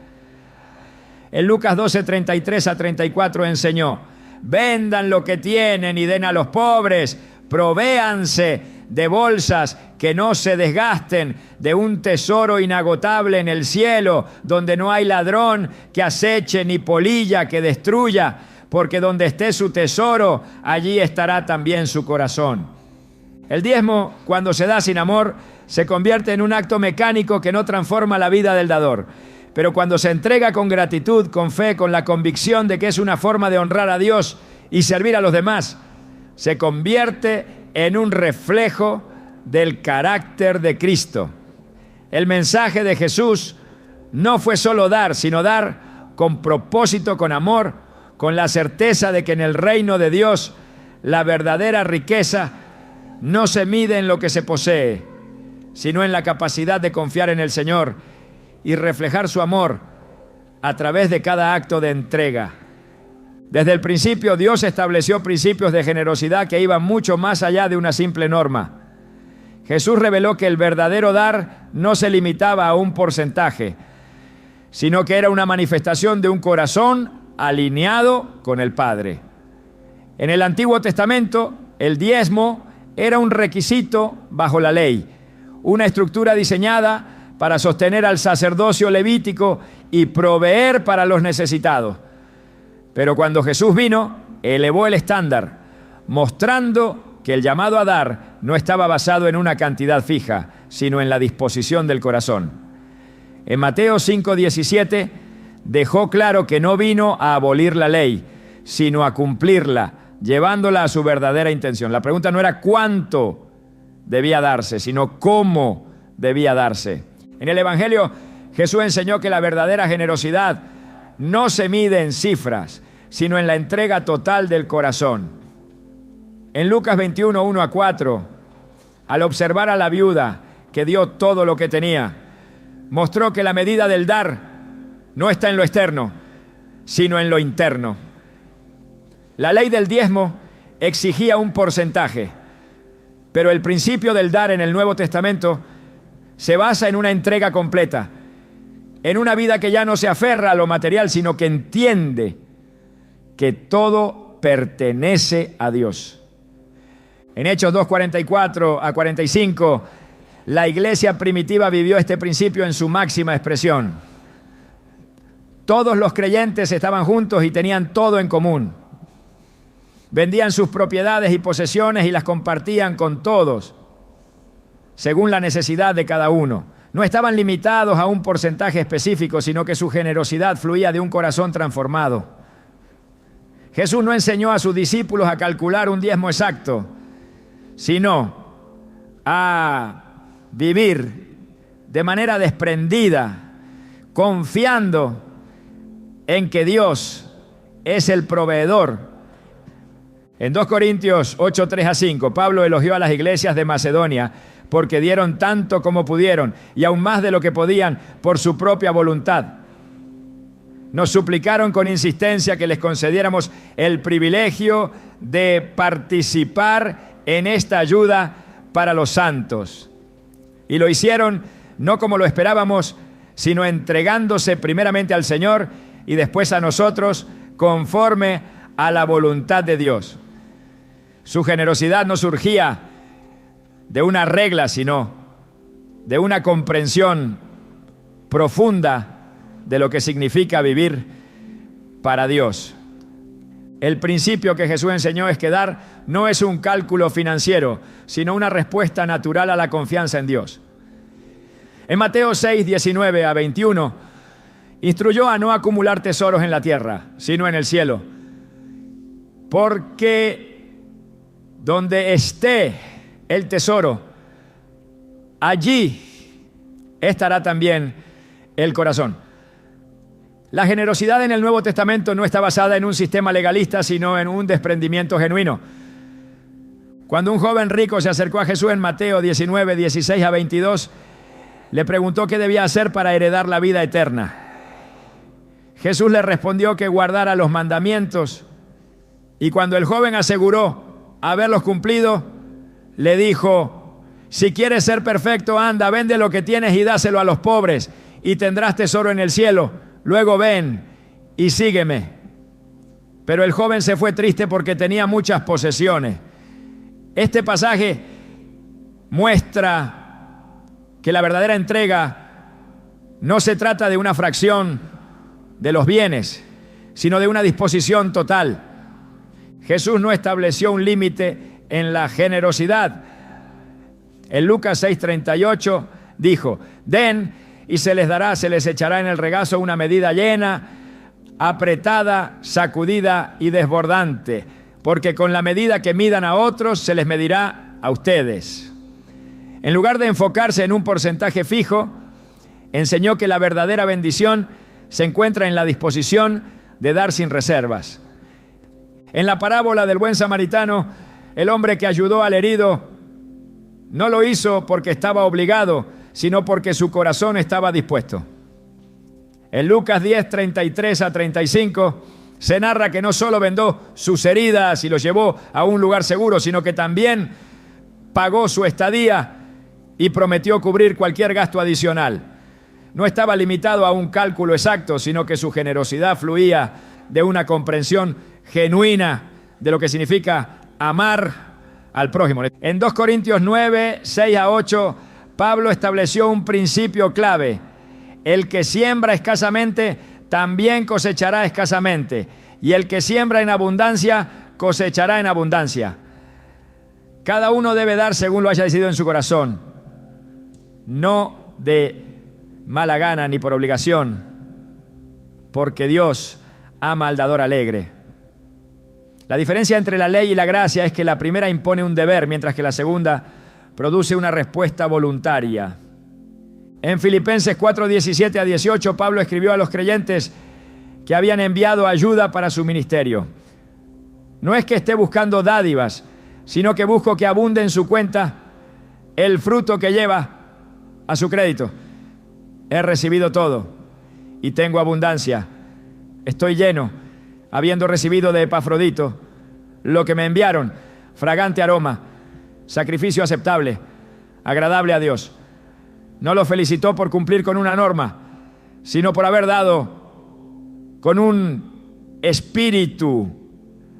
En Lucas 12:33-34 enseñó, vendan lo que tienen y den a los pobres, provéanse de bolsas que no se desgasten, de un tesoro inagotable en el cielo, donde no hay ladrón que aceche ni polilla que destruya, porque donde esté su tesoro, allí estará también su corazón. El diezmo, cuando se da sin amor, se convierte en un acto mecánico que no transforma la vida del dador. Pero cuando se entrega con gratitud, con fe, con la convicción de que es una forma de honrar a Dios y servir a los demás, se convierte en un reflejo del carácter de Cristo. El mensaje de Jesús no fue solo dar, sino dar con propósito, con amor, con la certeza de que en el reino de Dios la verdadera riqueza no se mide en lo que se posee, sino en la capacidad de confiar en el Señor y reflejar su amor a través de cada acto de entrega. Desde el principio, Dios estableció principios de generosidad que iban mucho más allá de una simple norma. Jesús reveló que el verdadero dar no se limitaba a un porcentaje, sino que era una manifestación de un corazón alineado con el Padre. En el Antiguo Testamento, el diezmo era un requisito bajo la ley, una estructura diseñada para sostener al sacerdocio levítico y proveer para los necesitados. Pero cuando Jesús vino, elevó el estándar, mostrando que el llamado a dar no estaba basado en una cantidad fija, sino en la disposición del corazón. En Mateo 5:17 dejó claro que no vino a abolir la ley, sino a cumplirla, llevándola a su verdadera intención. La pregunta no era cuánto debía darse, sino cómo debía darse. En el Evangelio, Jesús enseñó que la verdadera generosidad no se mide en cifras, sino en la entrega total del corazón. En Lucas 21:1-4, al observar a la viuda que dio todo lo que tenía, mostró que la medida del dar no está en lo externo, sino en lo interno. La ley del diezmo exigía un porcentaje, pero el principio del dar en el Nuevo Testamento se basa en una entrega completa, en una vida que ya no se aferra a lo material, sino que entiende que todo pertenece a Dios. En Hechos 2:44 a 45, la iglesia primitiva vivió este principio en su máxima expresión. Todos los creyentes estaban juntos y tenían todo en común. Vendían sus propiedades y posesiones y las compartían con todos, según la necesidad de cada uno. No estaban limitados a un porcentaje específico, sino que su generosidad fluía de un corazón transformado. Jesús no enseñó a sus discípulos a calcular un diezmo exacto, sino a vivir de manera desprendida, confiando en que Dios es el proveedor. En 2 Corintios 8, 3 a 5, Pablo elogió a las iglesias de Macedonia porque dieron tanto como pudieron y aún más de lo que podían por su propia voluntad. Nos suplicaron con insistencia que les concediéramos el privilegio de participar en esta ayuda para los santos. Y lo hicieron no como lo esperábamos, sino entregándose primeramente al Señor y después a nosotros conforme a la voluntad de Dios. Su generosidad no surgía de una regla, sino de una comprensión profunda de lo que significa vivir para Dios. El principio que Jesús enseñó es que dar no es un cálculo financiero, sino una respuesta natural a la confianza en Dios. En Mateo 6, 19 a 21, instruyó a no acumular tesoros en la tierra, sino en el cielo, porque donde esté el tesoro, allí estará también el corazón. La generosidad en el Nuevo Testamento no está basada en un sistema legalista, sino en un desprendimiento genuino. Cuando un joven rico se acercó a Jesús en Mateo 19, 16 a 22, le preguntó qué debía hacer para heredar la vida eterna. Jesús le respondió que guardara los mandamientos, y cuando el joven aseguró haberlos cumplido, le dijo: si quieres ser perfecto, anda, vende lo que tienes y dáselo a los pobres, y tendrás tesoro en el cielo. Luego ven y sígueme. Pero el joven se fue triste porque tenía muchas posesiones. Este pasaje muestra que la verdadera entrega no se trata de una fracción de los bienes, sino de una disposición total. Jesús no estableció un límite en la generosidad. En Lucas 6:38 dijo: den y se les dará, se les echará en el regazo una medida llena, apretada, sacudida y desbordante, porque con la medida que midan a otros se les medirá a ustedes. En lugar de enfocarse en un porcentaje fijo, enseñó que la verdadera bendición se encuentra en la disposición de dar sin reservas. En la parábola del buen samaritano, el hombre que ayudó al herido no lo hizo porque estaba obligado, sino porque su corazón estaba dispuesto. En Lucas 10, 33 a 35, se narra que no solo vendó sus heridas y los llevó a un lugar seguro, sino que también pagó su estadía y prometió cubrir cualquier gasto adicional. No estaba limitado a un cálculo exacto, sino que su generosidad fluía de una comprensión genuina de lo que significa amar al prójimo. En 2 Corintios 9, 6 a 8, Pablo estableció un principio clave: el que siembra escasamente también cosechará escasamente, y el que siembra en abundancia cosechará en abundancia. Cada uno debe dar según lo haya decidido en su corazón, no de mala gana ni por obligación, porque Dios ama al dador alegre. La diferencia entre la ley y la gracia es que la primera impone un deber, mientras que la segunda produce una respuesta voluntaria. En Filipenses 4, 17 a 18, Pablo escribió a los creyentes que habían enviado ayuda para su ministerio: no es que esté buscando dádivas, sino que busco que abunde en su cuenta el fruto que lleva a su crédito. He recibido todo y tengo abundancia. Estoy lleno, habiendo recibido de Epafrodito lo que me enviaron, fragante aroma, sacrificio aceptable, agradable a Dios. No lo felicitó por cumplir con una norma, sino por haber dado con un espíritu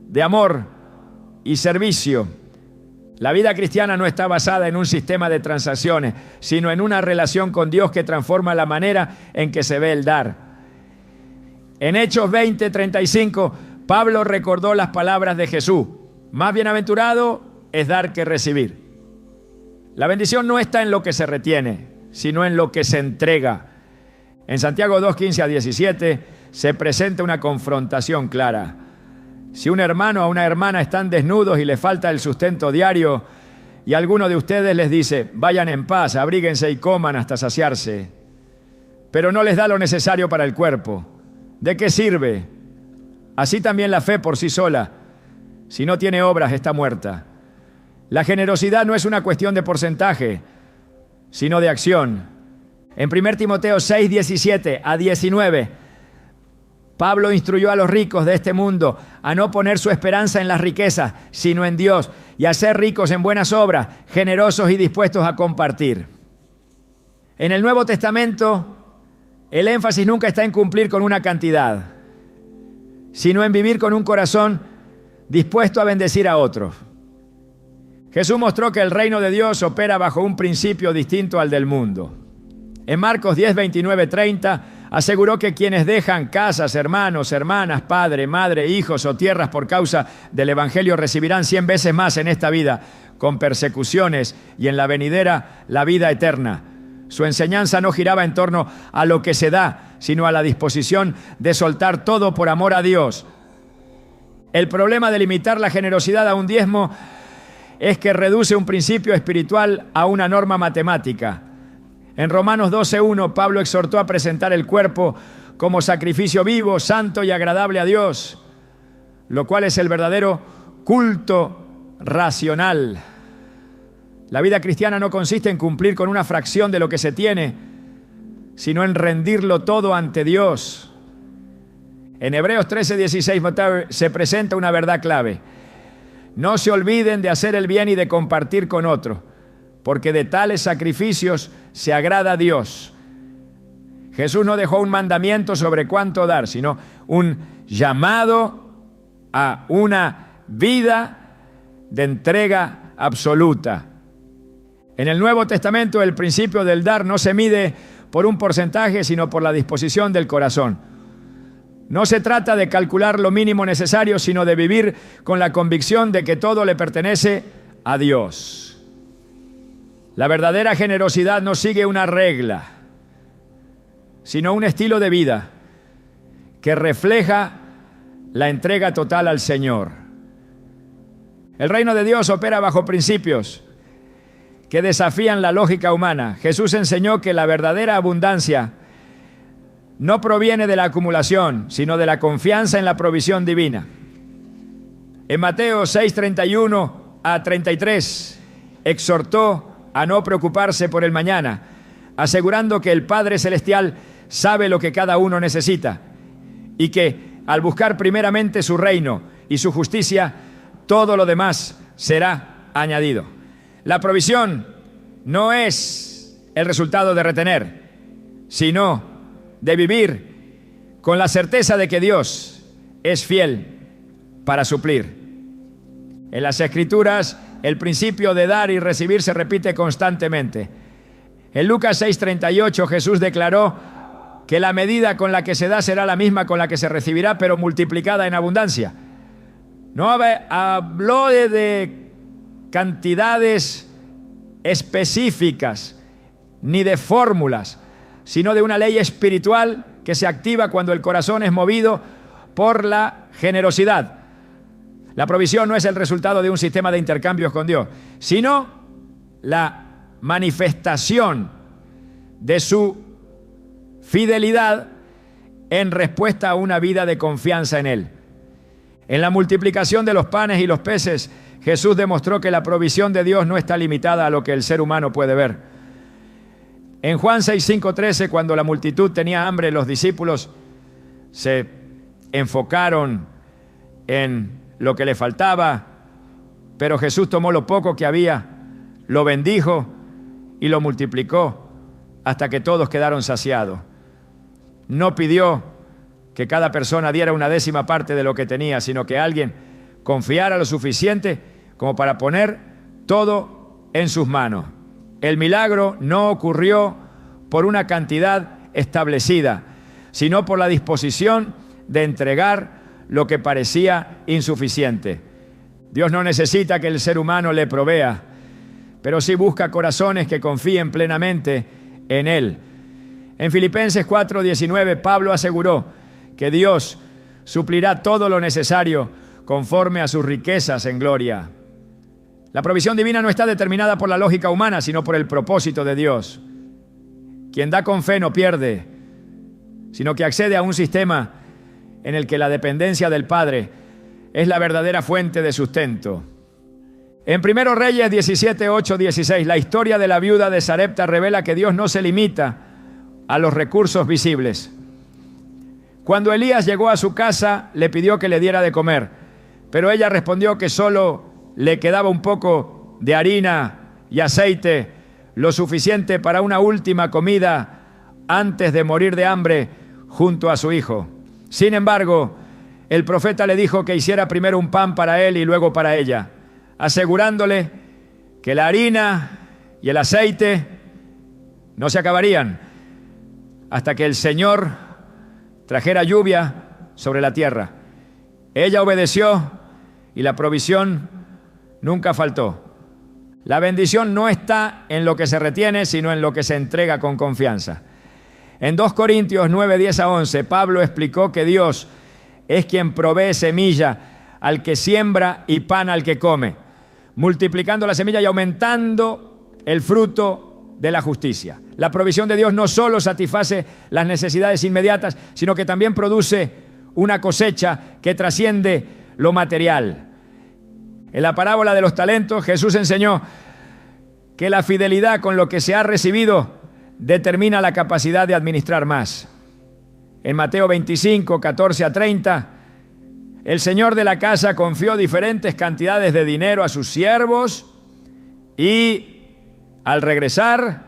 de amor y servicio. La vida cristiana no está basada en un sistema de transacciones, sino en una relación con Dios que transforma la manera en que se ve el dar. En Hechos 20:35, Pablo recordó las palabras de Jesús: más bienaventurado es dar que recibir. La bendición no está en lo que se retiene, sino en lo que se entrega. En Santiago 2:15-17 se presenta una confrontación clara. Si un hermano o una hermana están desnudos y les falta el sustento diario, y alguno de ustedes les dice: vayan en paz, abríguense y coman hasta saciarse, pero no les da lo necesario para el cuerpo, ¿de qué sirve? Así también la fe por sí sola, si no tiene obras, está muerta. La generosidad no es una cuestión de porcentaje, sino de acción. En 1 Timoteo 6:17-19, Pablo instruyó a los ricos de este mundo a no poner su esperanza en las riquezas, sino en Dios, y a ser ricos en buenas obras, generosos y dispuestos a compartir. En el Nuevo Testamento, el énfasis nunca está en cumplir con una cantidad, sino en vivir con un corazón dispuesto a bendecir a otros. Jesús mostró que el reino de Dios opera bajo un principio distinto al del mundo. En Marcos 10:29-30 aseguró que quienes dejan casas, hermanos, hermanas, padre, madre, hijos o tierras por causa del evangelio recibirán 100 veces más en esta vida, con persecuciones, y en la venidera la vida eterna. Su enseñanza no giraba en torno a lo que se da, sino a la disposición de soltar todo por amor a Dios. El problema de limitar la generosidad a un diezmo es que reduce un principio espiritual a una norma matemática. En Romanos 12:1, Pablo exhortó a presentar el cuerpo como sacrificio vivo, santo y agradable a Dios, lo cual es el verdadero culto racional. La vida cristiana no consiste en cumplir con una fracción de lo que se tiene, sino en rendirlo todo ante Dios. En Hebreos 13:16 se presenta una verdad clave: no se olviden de hacer el bien y de compartir con otros, porque de tales sacrificios se agrada a Dios. Jesús no dejó un mandamiento sobre cuánto dar, sino un llamado a una vida de entrega absoluta. En el Nuevo Testamento, el principio del dar no se mide por un porcentaje, sino por la disposición del corazón. No se trata de calcular lo mínimo necesario, sino de vivir con la convicción de que todo le pertenece a Dios. La verdadera generosidad no sigue una regla, sino un estilo de vida que refleja la entrega total al Señor. El reino de Dios opera bajo principios que desafían la lógica humana. Jesús enseñó que la verdadera abundancia no proviene de la acumulación, sino de la confianza en la provisión divina. En Mateo 6:31-33 exhortó a no preocuparse por el mañana, asegurando que el Padre Celestial sabe lo que cada uno necesita y que al buscar primeramente su reino y su justicia, todo lo demás será añadido. La provisión no es el resultado de retener, sino de vivir con la certeza de que Dios es fiel para suplir. En las Escrituras, el principio de dar y recibir se repite constantemente. En Lucas 6:38, Jesús declaró que la medida con la que se da será la misma con la que se recibirá, pero multiplicada en abundancia. No habló de cantidades específicas ni de fórmulas, sino de una ley espiritual que se activa cuando el corazón es movido por la generosidad. La provisión no es el resultado de un sistema de intercambios con Dios, sino la manifestación de su fidelidad en respuesta a una vida de confianza en Él. En la multiplicación de los panes y los peces, Jesús demostró que la provisión de Dios no está limitada a lo que el ser humano puede ver. En Juan 6:5-13, cuando la multitud tenía hambre, los discípulos se enfocaron en lo que le faltaba, pero Jesús tomó lo poco que había, lo bendijo y lo multiplicó hasta que todos quedaron saciados. No pidió que cada persona diera una décima parte de lo que tenía, sino que alguien confiara lo suficiente como para poner todo en sus manos. El milagro no ocurrió por una cantidad establecida, sino por la disposición de entregar lo que parecía insuficiente. Dios no necesita que el ser humano le provea, pero sí busca corazones que confíen plenamente en Él. En Filipenses 4:19, Pablo aseguró que Dios suplirá todo lo necesario conforme a sus riquezas en gloria. La provisión divina no está determinada por la lógica humana, sino por el propósito de Dios. Quien da con fe no pierde, sino que accede a un sistema en el que la dependencia del Padre es la verdadera fuente de sustento. En 1 Reyes 17:8-16, la historia de la viuda de Sarepta revela que Dios no se limita a los recursos visibles. Cuando Elías llegó a su casa, le pidió que le diera de comer, pero ella respondió que solo le quedaba un poco de harina y aceite, lo suficiente para una última comida antes de morir de hambre junto a su hijo. Sin embargo, el profeta le dijo que hiciera primero un pan para él y luego para ella, asegurándole que la harina y el aceite no se acabarían hasta que el Señor trajera lluvia sobre la tierra. Ella obedeció y la provisión nunca faltó. La bendición no está en lo que se retiene, sino en lo que se entrega con confianza. En 2 Corintios 9:10-11, Pablo explicó que Dios es quien provee semilla al que siembra y pan al que come, multiplicando la semilla y aumentando el fruto de la justicia. La provisión de Dios no solo satisface las necesidades inmediatas, sino que también produce una cosecha que trasciende lo material. En la parábola de los talentos, Jesús enseñó que la fidelidad con lo que se ha recibido determina la capacidad de administrar más. En Mateo 25:14-30, el señor de la casa confió diferentes cantidades de dinero a sus siervos y, al regresar,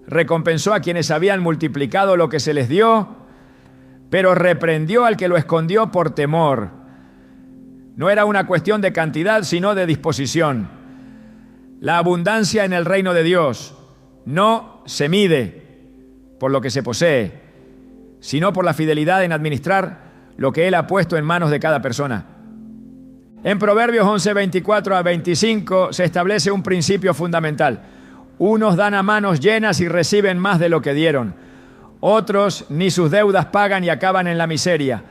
recompensó a quienes habían multiplicado lo que se les dio, pero reprendió al que lo escondió por temor. No era una cuestión de cantidad, sino de disposición. La abundancia en el reino de Dios no se mide por lo que se posee, sino por la fidelidad en administrar lo que Él ha puesto en manos de cada persona. En Proverbios 11:24-25 se establece un principio fundamental. Unos dan a manos llenas y reciben más de lo que dieron. Otros ni sus deudas pagan y acaban en la miseria.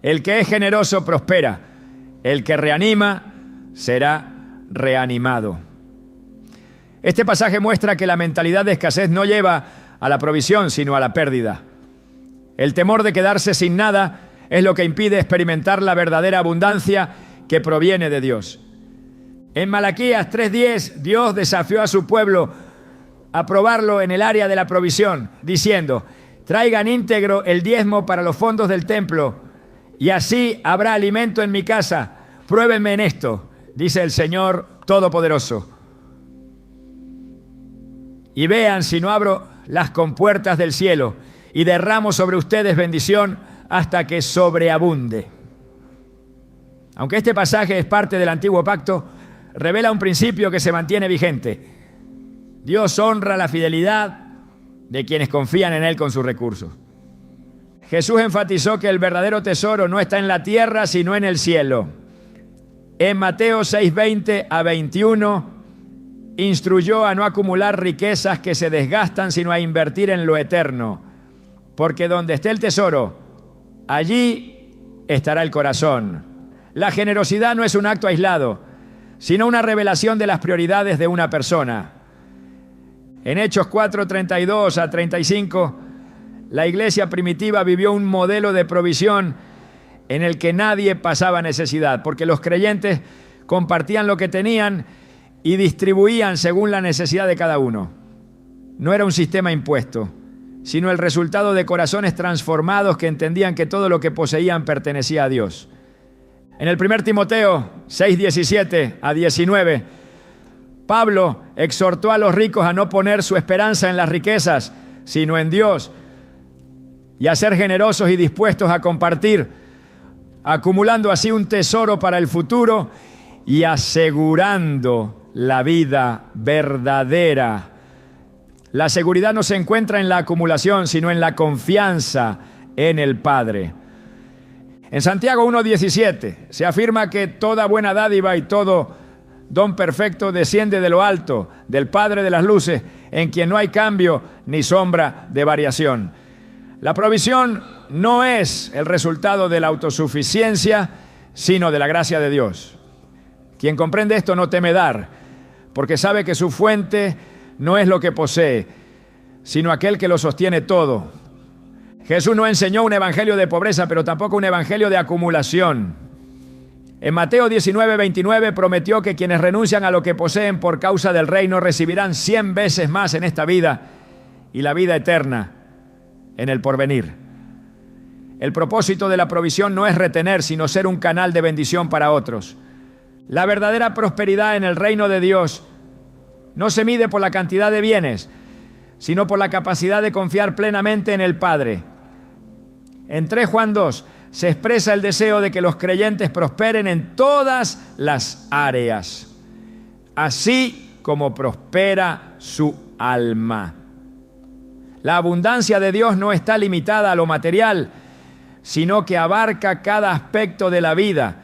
El que es generoso prospera. El que reanima será reanimado. Este pasaje muestra que la mentalidad de escasez no lleva a la provisión, sino a la pérdida. El temor de quedarse sin nada es lo que impide experimentar la verdadera abundancia que proviene de Dios. En Malaquías 3:10, Dios desafió a su pueblo a probarlo en el área de la provisión, diciendo: traigan íntegro el diezmo para los fondos del templo, y así habrá alimento en mi casa. Pruébenme en esto, dice el Señor Todopoderoso, y vean si no abro las compuertas del cielo y derramo sobre ustedes bendición hasta que sobreabunde. Aunque este pasaje es parte del antiguo pacto, revela un principio que se mantiene vigente. Dios honra la fidelidad de quienes confían en Él con sus recursos. Jesús enfatizó que el verdadero tesoro no está en la tierra, sino en el cielo. En Mateo 6:20-21, instruyó a no acumular riquezas que se desgastan, sino a invertir en lo eterno. Porque donde esté el tesoro, allí estará el corazón. La generosidad no es un acto aislado, sino una revelación de las prioridades de una persona. En Hechos 4:32-35, la iglesia primitiva vivió un modelo de provisión en el que nadie pasaba necesidad, porque los creyentes compartían lo que tenían y distribuían según la necesidad de cada uno. No era un sistema impuesto, sino el resultado de corazones transformados que entendían que todo lo que poseían pertenecía a Dios. En el 1 Timoteo 6:17-19, Pablo exhortó a los ricos a no poner su esperanza en las riquezas, sino en Dios, y a ser generosos y dispuestos a compartir, acumulando así un tesoro para el futuro y asegurando la vida verdadera. La seguridad no se encuentra en la acumulación, sino en la confianza en el Padre. En Santiago 1:17 se afirma que toda buena dádiva y todo don perfecto desciende de lo alto, del Padre de las luces, en quien no hay cambio ni sombra de variación. La provisión no es el resultado de la autosuficiencia, sino de la gracia de Dios. Quien comprende esto no teme dar, porque sabe que su fuente no es lo que posee, sino aquel que lo sostiene todo. Jesús no enseñó un evangelio de pobreza, pero tampoco un evangelio de acumulación. En Mateo 19:29 prometió que quienes renuncian a lo que poseen por causa del reino recibirán 100 veces más en esta vida y la vida eterna en el porvenir. El propósito de la provisión no es retener, sino ser un canal de bendición para otros. La verdadera prosperidad en el reino de Dios no se mide por la cantidad de bienes, sino por la capacidad de confiar plenamente en el Padre. En 3 Juan 2 se expresa el deseo de que los creyentes prosperen en todas las áreas, así como prospera su alma. La abundancia de Dios no está limitada a lo material, sino que abarca cada aspecto de la vida.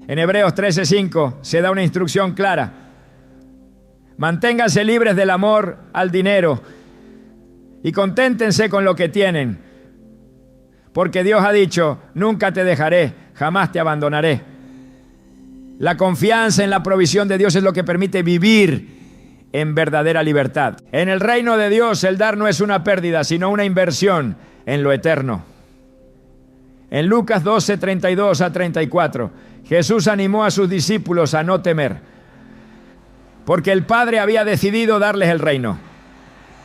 En Hebreos 13:5 se da una instrucción clara. Manténganse libres del amor al dinero y conténtense con lo que tienen, porque Dios ha dicho: nunca te dejaré, jamás te abandonaré. La confianza en la provisión de Dios es lo que permite vivir en verdadera libertad. En el reino de Dios, el dar no es una pérdida, sino una inversión en lo eterno. En Lucas 12:32-34, Jesús animó a sus discípulos a no temer, porque el Padre había decidido darles el reino.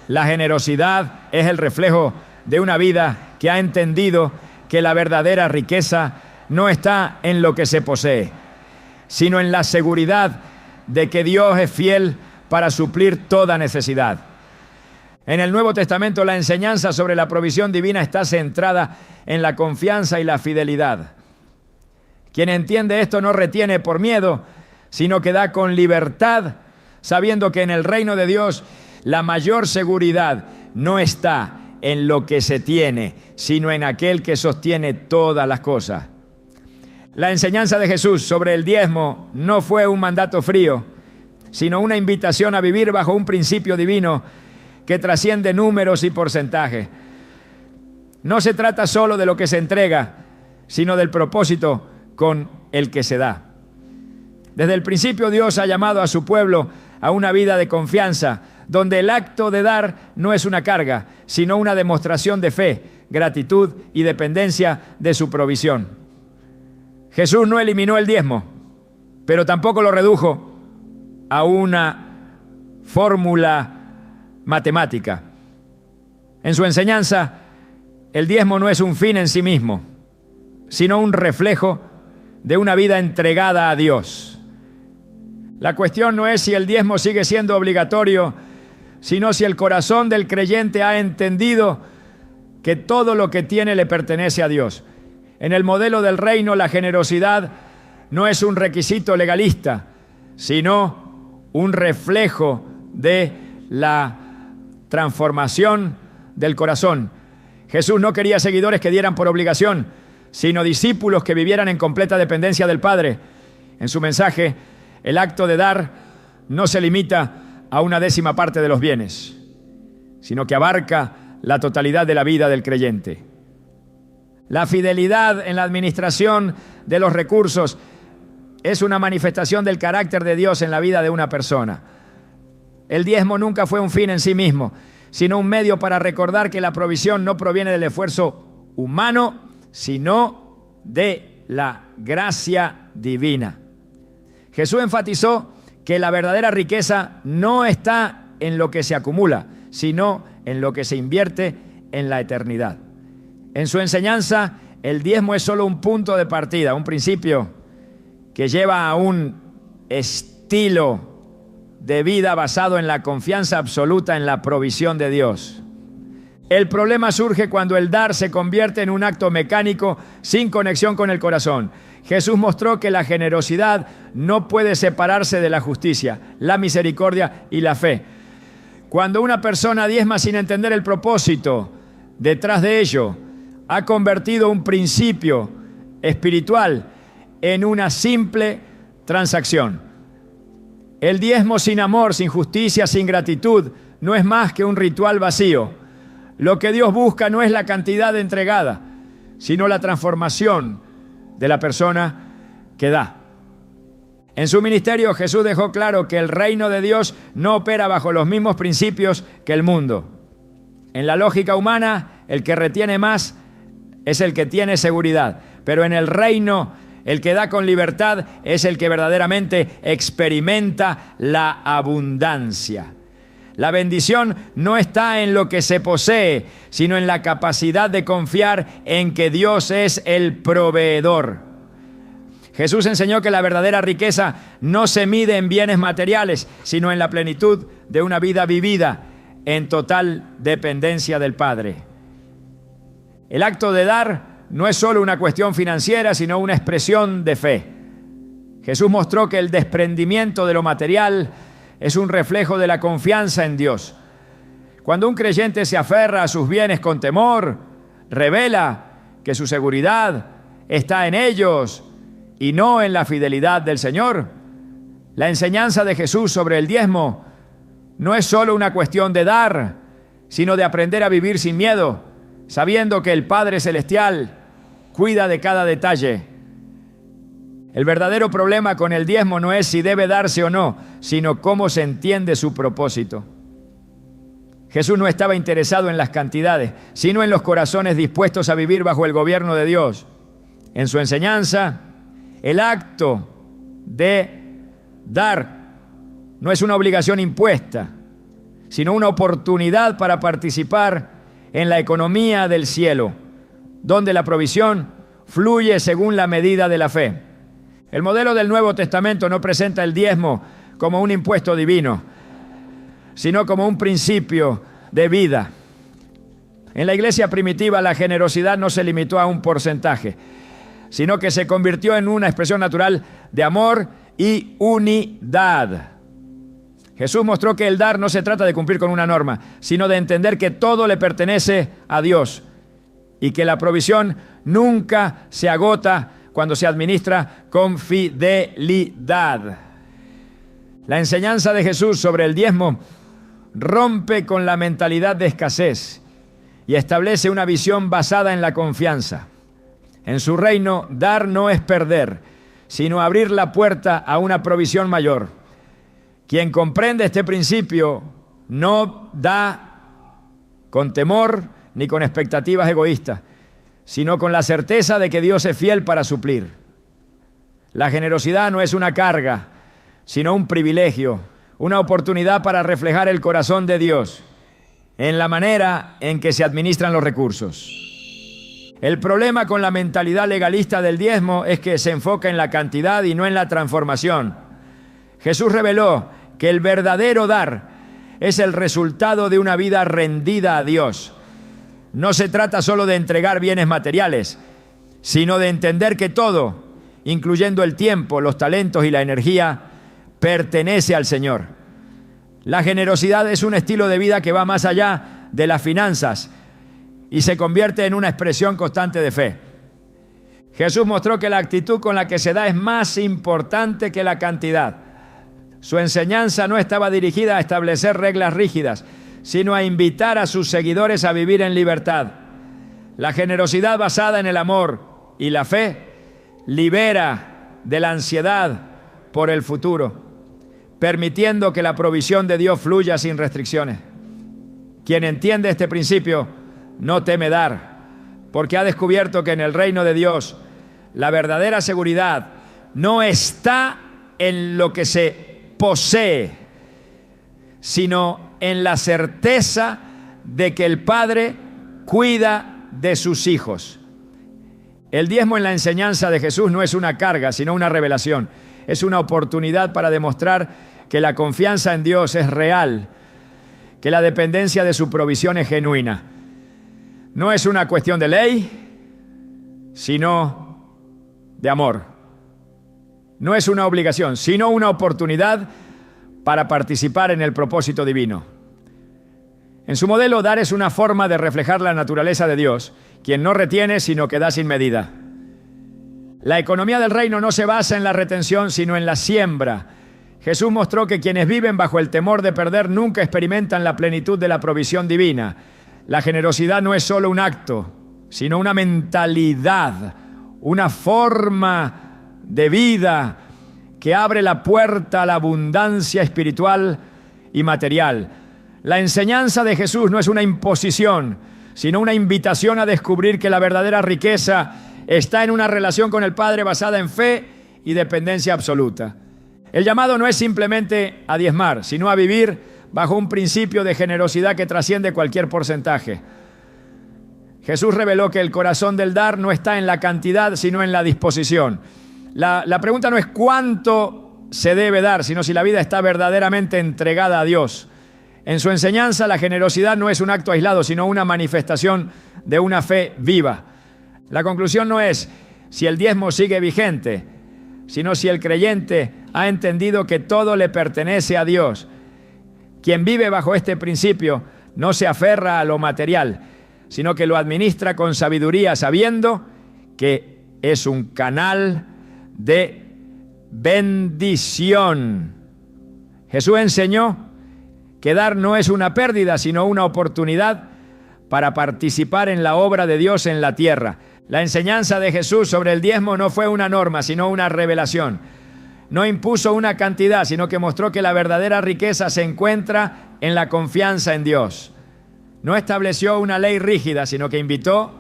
La generosidad es el reflejo de una vida que ha entendido que la verdadera riqueza no está en lo que se posee, sino en la seguridad de que Dios es fiel para suplir toda necesidad. En el Nuevo Testamento, la enseñanza sobre la provisión divina está centrada en la confianza y la fidelidad. Quien entiende esto no retiene por miedo, sino que da con libertad, sabiendo que en el reino de Dios la mayor seguridad no está en lo que se tiene, sino en aquel que sostiene todas las cosas. La enseñanza de Jesús sobre el diezmo no fue un mandato frío, sino una invitación a vivir bajo un principio divino que trasciende números y porcentajes. No se trata solo de lo que se entrega, sino del propósito con el que se da. Desde el principio Dios ha llamado a su pueblo a una vida de confianza, donde el acto de dar no es una carga, sino una demostración de fe, gratitud y dependencia de su provisión. Jesús no eliminó el diezmo, pero tampoco lo redujo a una fórmula matemática. En su enseñanza, el diezmo no es un fin en sí mismo, sino un reflejo de una vida entregada a Dios. La cuestión no es si el diezmo sigue siendo obligatorio, sino si el corazón del creyente ha entendido que todo lo que tiene le pertenece a Dios. En el modelo del reino, la generosidad no es un requisito legalista, sino un reflejo de la transformación del corazón. Jesús no quería seguidores que dieran por obligación, sino discípulos que vivieran en completa dependencia del Padre. En su mensaje, el acto de dar no se limita a una 10ª parte de los bienes, sino que abarca la totalidad de la vida del creyente. La fidelidad en la administración de los recursos es una manifestación del carácter de Dios en la vida de una persona. El diezmo nunca fue un fin en sí mismo, sino un medio para recordar que la provisión no proviene del esfuerzo humano, sino de la gracia divina. Jesús enfatizó que la verdadera riqueza no está en lo que se acumula, sino en lo que se invierte en la eternidad. En su enseñanza, el diezmo es solo un punto de partida, un principio que lleva a un estilo de vida basado en la confianza absoluta en la provisión de Dios. El problema surge cuando el dar se convierte en un acto mecánico sin conexión con el corazón. Jesús mostró que la generosidad no puede separarse de la justicia, la misericordia y la fe. Cuando una persona diezma sin entender el propósito detrás de ello, ha convertido un principio espiritual en una simple transacción. El diezmo sin amor, sin justicia, sin gratitud, no es más que un ritual vacío. Lo que Dios busca no es la cantidad entregada, sino la transformación de la persona que da. En su ministerio, Jesús dejó claro que el reino de Dios no opera bajo los mismos principios que el mundo. En la lógica humana, el que retiene más es el que tiene seguridad, pero en el reino, el que da con libertad es el que verdaderamente experimenta la abundancia. La bendición no está en lo que se posee, sino en la capacidad de confiar en que Dios es el proveedor. Jesús enseñó que la verdadera riqueza no se mide en bienes materiales, sino en la plenitud de una vida vivida en total dependencia del Padre. El acto de dar no es solo una cuestión financiera, sino una expresión de fe. Jesús mostró que el desprendimiento de lo material es un reflejo de la confianza en Dios. Cuando un creyente se aferra a sus bienes con temor, revela que su seguridad está en ellos y no en la fidelidad del Señor. La enseñanza de Jesús sobre el diezmo no es solo una cuestión de dar, sino de aprender a vivir sin miedo, sabiendo que el Padre Celestial cuida de cada detalle. El verdadero problema con el diezmo no es si debe darse o no, sino cómo se entiende su propósito. Jesús no estaba interesado en las cantidades, sino en los corazones dispuestos a vivir bajo el gobierno de Dios. En su enseñanza, el acto de dar no es una obligación impuesta, sino una oportunidad para participar en la economía del cielo, donde la provisión fluye según la medida de la fe. El modelo del Nuevo Testamento no presenta el diezmo como un impuesto divino, sino como un principio de vida. En la iglesia primitiva, la generosidad no se limitó a un porcentaje, sino que se convirtió en una expresión natural de amor y unidad. Jesús mostró que el dar no se trata de cumplir con una norma, sino de entender que todo le pertenece a Dios y que la provisión nunca se agota cuando se administra con fidelidad. La enseñanza de Jesús sobre el diezmo rompe con la mentalidad de escasez y establece una visión basada en la confianza. En su reino, dar no es perder, sino abrir la puerta a una provisión mayor. Quien comprende este principio no da con temor ni con expectativas egoístas, sino con la certeza de que Dios es fiel para suplir. La generosidad no es una carga, sino un privilegio, una oportunidad para reflejar el corazón de Dios en la manera en que se administran los recursos. El problema con la mentalidad legalista del diezmo es que se enfoca en la cantidad y no en la transformación. Jesús reveló que el verdadero dar es el resultado de una vida rendida a Dios. No se trata solo de entregar bienes materiales, sino de entender que todo, incluyendo el tiempo, los talentos y la energía, pertenece al Señor. La generosidad es un estilo de vida que va más allá de las finanzas y se convierte en una expresión constante de fe. Jesús mostró que la actitud con la que se da es más importante que la cantidad. Su enseñanza no estaba dirigida a establecer reglas rígidas, sino a invitar a sus seguidores a vivir en libertad. La generosidad basada en el amor y la fe libera de la ansiedad por el futuro, permitiendo que la provisión de Dios fluya sin restricciones. Quien entiende este principio no teme dar, porque ha descubierto que en el reino de Dios la verdadera seguridad no está en lo que se posee, sino en la certeza de que el Padre cuida de sus hijos. El diezmo en la enseñanza de Jesús no es una carga, sino una revelación. Es una oportunidad para demostrar que la confianza en Dios es real, que la dependencia de su provisión es genuina. no es una cuestión de ley, sino de amor. No es una obligación, sino una oportunidad para participar en el propósito divino. En su modelo, dar es una forma de reflejar la naturaleza de Dios, quien no retiene, sino que da sin medida. La economía del reino no se basa en la retención, sino en la siembra. Jesús mostró que quienes viven bajo el temor de perder nunca experimentan la plenitud de la provisión divina. La generosidad no es solo un acto, sino una mentalidad, una forma de vida que abre la puerta a la abundancia espiritual y material. La enseñanza de Jesús no es una imposición, sino una invitación a descubrir que la verdadera riqueza está en una relación con el Padre basada en fe y dependencia absoluta. El llamado no es simplemente a diezmar, sino a vivir bajo un principio de generosidad que trasciende cualquier porcentaje. Jesús reveló que el corazón del dar no está en la cantidad, sino en la disposición. La pregunta no es cuánto se debe dar, sino si la vida está verdaderamente entregada a Dios. En su enseñanza, la generosidad no es un acto aislado, sino una manifestación de una fe viva. La conclusión no es si el diezmo sigue vigente, sino si el creyente ha entendido que todo le pertenece a Dios. Quien vive bajo este principio no se aferra a lo material, sino que lo administra con sabiduría, sabiendo que es un canal de bendición. Jesús enseñó que dar no es una pérdida, sino una oportunidad para participar en la obra de Dios en la tierra. La enseñanza de Jesús sobre el diezmo no fue una norma, sino una revelación. No impuso una cantidad, sino que mostró que la verdadera riqueza se encuentra en la confianza en Dios. No estableció una ley rígida, sino que invitó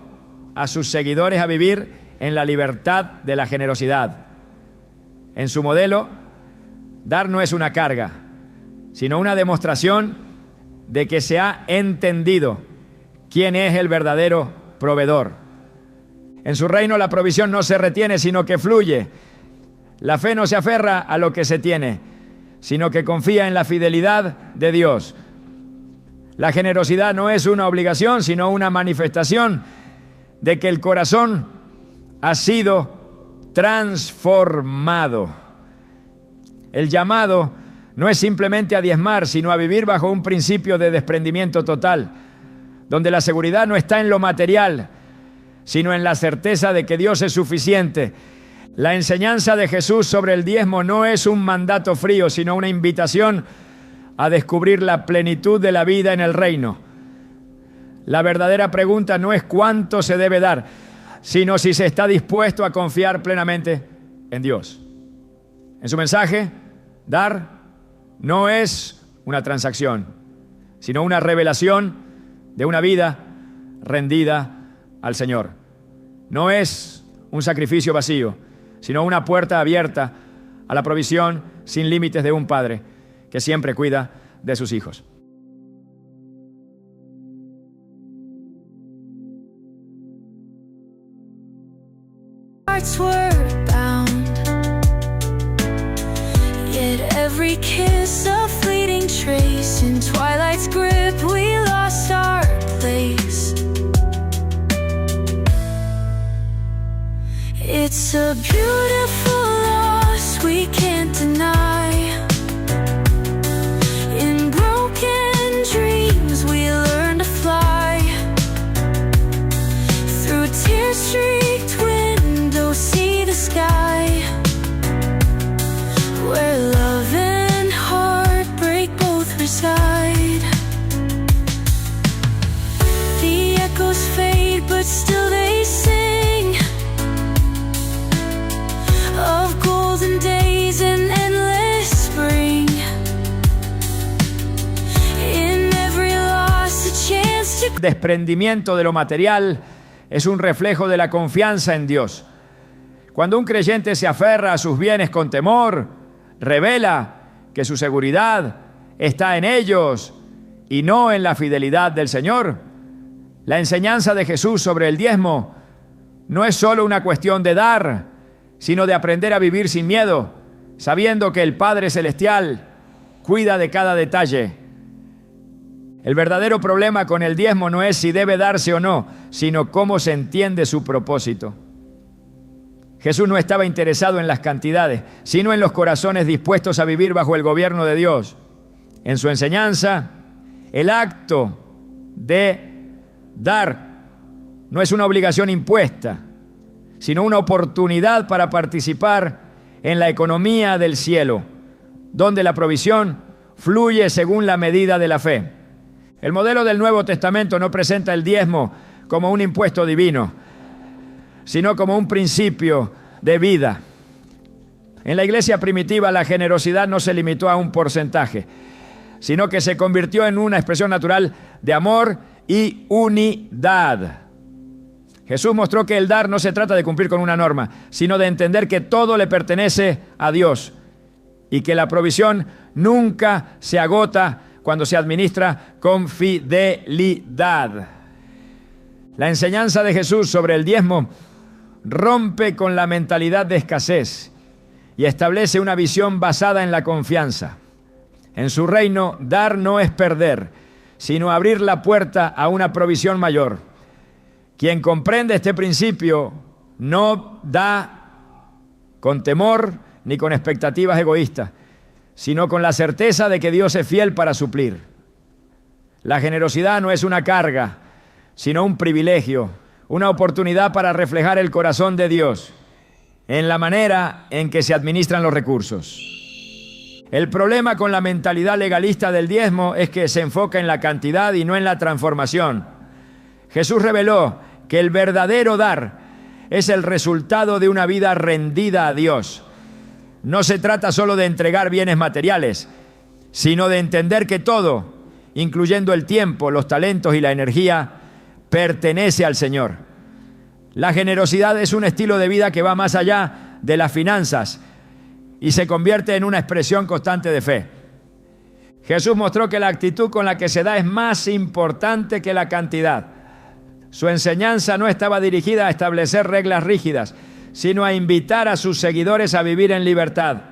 a sus seguidores a vivir en la libertad de la generosidad. En su modelo, dar no es una carga, sino una demostración de que se ha entendido quién es el verdadero proveedor. En su reino la provisión no se retiene, sino que fluye. La fe no se aferra a lo que se tiene, sino que confía en la fidelidad de Dios. La generosidad no es una obligación, sino una manifestación de que el corazón ha sido transformado. El llamado no es simplemente a diezmar, sino a vivir bajo un principio de desprendimiento total, donde la seguridad no está en lo material, sino en la certeza de que Dios es suficiente. La enseñanza de Jesús sobre el diezmo no es un mandato frío, sino una invitación a descubrir la plenitud de la vida en el reino. La verdadera pregunta no es cuánto se debe dar, sino si se está dispuesto a confiar plenamente en Dios. En su mensaje, dar no es una transacción, sino una revelación de una vida rendida al Señor. No es un sacrificio vacío, sino una puerta abierta a la provisión sin límites de un Padre que siempre cuida de sus hijos. Every kiss a fleeting trace. In twilight's grip we lost our place. It's a beautiful loss we can't deny. In broken dreams we learn to fly. Through tear-streaked windows see the sky, where love and heartbreak both reside. The echoes fade, but still they sing of golden days and endless spring. In every loss, a chance to... Desprendimiento de lo material es un reflejo de la confianza en Dios. Cuando un creyente se aferra a sus bienes con temor, revela que su seguridad está en ellos y no en la fidelidad del Señor. La enseñanza de Jesús sobre el diezmo no es solo una cuestión de dar, sino de aprender a vivir sin miedo, sabiendo que el Padre Celestial cuida de cada detalle. El verdadero problema con el diezmo no es si debe darse o no, sino cómo se entiende su propósito. Jesús no estaba interesado en las cantidades, sino en los corazones dispuestos a vivir bajo el gobierno de Dios. En su enseñanza, el acto de dar no es una obligación impuesta, sino una oportunidad para participar en la economía del cielo, donde la provisión fluye según la medida de la fe. El modelo del Nuevo Testamento no presenta el diezmo como un impuesto divino, sino como un principio de vida. En la iglesia primitiva, la generosidad no se limitó a un porcentaje, sino que se convirtió en una expresión natural de amor y unidad. Jesús mostró que el dar no se trata de cumplir con una norma, sino de entender que todo le pertenece a Dios y que la provisión nunca se agota cuando se administra con fidelidad. La enseñanza de Jesús sobre el diezmo rompe con la mentalidad de escasez y establece una visión basada en la confianza. En su reino, dar no es perder, sino abrir la puerta a una provisión mayor. Quien comprende este principio no da con temor ni con expectativas egoístas, sino con la certeza de que Dios es fiel para suplir. La generosidad no es una carga, sino un privilegio, una oportunidad para reflejar el corazón de Dios en la manera en que se administran los recursos. El problema con la mentalidad legalista del diezmo es que se enfoca en la cantidad y no en la transformación. Jesús reveló que el verdadero dar es el resultado de una vida rendida a Dios. No se trata solo de entregar bienes materiales, sino de entender que todo, incluyendo el tiempo, los talentos y la energía, pertenece al Señor. La generosidad es un estilo de vida que va más allá de las finanzas y se convierte en una expresión constante de fe. Jesús mostró que la actitud con la que se da es más importante que la cantidad. Su enseñanza no estaba dirigida a establecer reglas rígidas, sino a invitar a sus seguidores a vivir en libertad.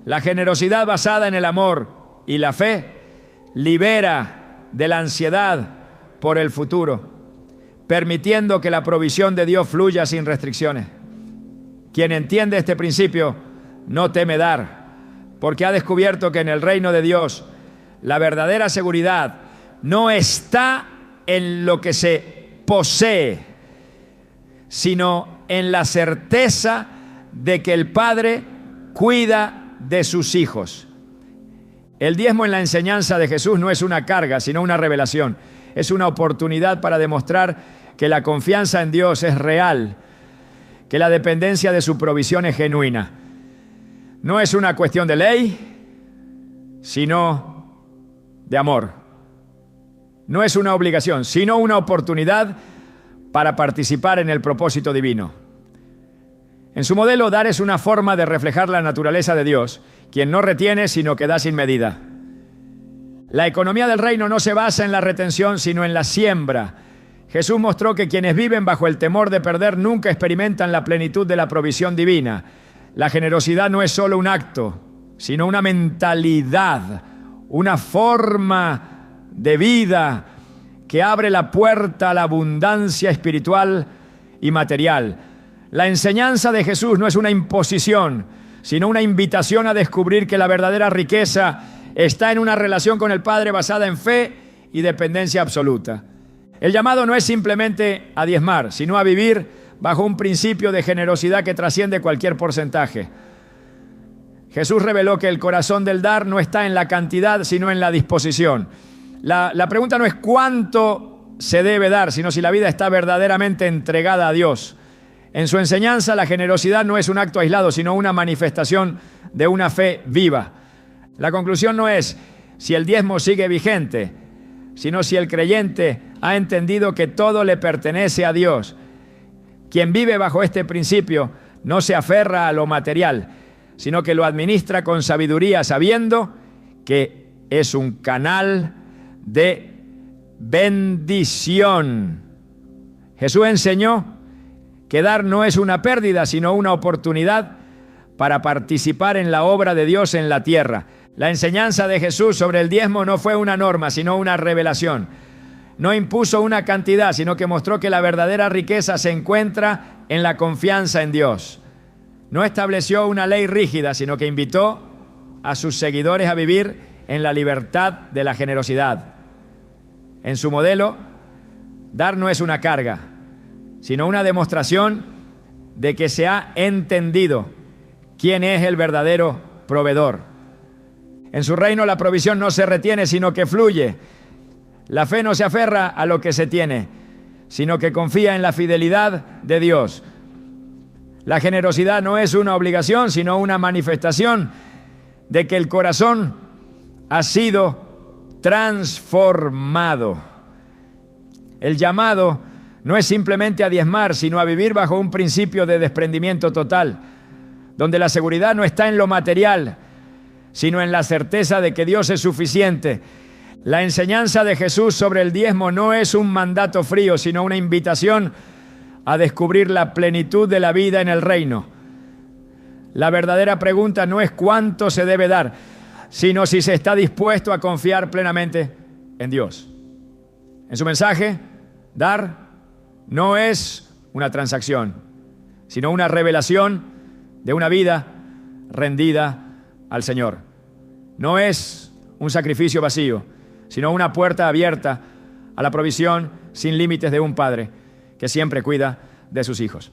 La generosidad basada en el amor y la fe libera de la ansiedad por el futuro, permitiendo que la provisión de Dios fluya sin restricciones. Quien entiende este principio no teme dar, porque ha descubierto que en el reino de Dios la verdadera seguridad no está en lo que se posee, sino en la certeza de que el Padre cuida de sus hijos. El diezmo en la enseñanza de Jesús no es una carga, sino una revelación. Es una oportunidad para demostrar que la confianza en Dios es real, que la dependencia de su provisión es genuina. No es una cuestión de ley, sino de amor. No es una obligación, sino una oportunidad para participar en el propósito divino. En su modelo, dar es una forma de reflejar la naturaleza de Dios, quien no retiene, sino que da sin medida. La economía del reino no se basa en la retención, sino en la siembra. Jesús mostró que quienes viven bajo el temor de perder nunca experimentan la plenitud de la provisión divina. La generosidad no es solo un acto, sino una mentalidad, una forma de vida que abre la puerta a la abundancia espiritual y material. La enseñanza de Jesús no es una imposición, sino una invitación a descubrir que la verdadera riqueza está en una relación con el Padre basada en fe y dependencia absoluta. El llamado no es simplemente a diezmar, sino a vivir bajo un principio de generosidad que trasciende cualquier porcentaje. Jesús reveló que el corazón del dar no está en la cantidad, sino en la disposición. La pregunta no es cuánto se debe dar, sino si la vida está verdaderamente entregada a Dios. En su enseñanza, la generosidad no es un acto aislado, sino una manifestación de una fe viva. La conclusión no es si el diezmo sigue vigente, sino si el creyente ha entendido que todo le pertenece a Dios. Quien vive bajo este principio no se aferra a lo material, sino que lo administra con sabiduría, sabiendo que es un canal de bendición. Jesús enseñó que dar no es una pérdida, sino una oportunidad para participar en la obra de Dios en la tierra. La enseñanza de Jesús sobre el diezmo no fue una norma, sino una revelación. No impuso una cantidad, sino que mostró que la verdadera riqueza se encuentra en la confianza en Dios. No estableció una ley rígida, sino que invitó a sus seguidores a vivir en la libertad de la generosidad. En su modelo, dar no es una carga, sino una demostración de que se ha entendido quién es el verdadero proveedor. En su reino la provisión no se retiene, sino que fluye. La fe no se aferra a lo que se tiene, sino que confía en la fidelidad de Dios. La generosidad no es una obligación, sino una manifestación de que el corazón ha sido transformado. El llamado no es simplemente a diezmar, sino a vivir bajo un principio de desprendimiento total, donde la seguridad no está en lo material, sino en la certeza de que Dios es suficiente. La enseñanza de Jesús sobre el diezmo no es un mandato frío, sino una invitación a descubrir la plenitud de la vida en el reino. La verdadera pregunta no es cuánto se debe dar, sino si se está dispuesto a confiar plenamente en Dios. En su mensaje, dar no es una transacción, sino una revelación de una vida rendida al Señor. No es un sacrificio vacío, sino una puerta abierta a la provisión sin límites de un Padre que siempre cuida de sus hijos.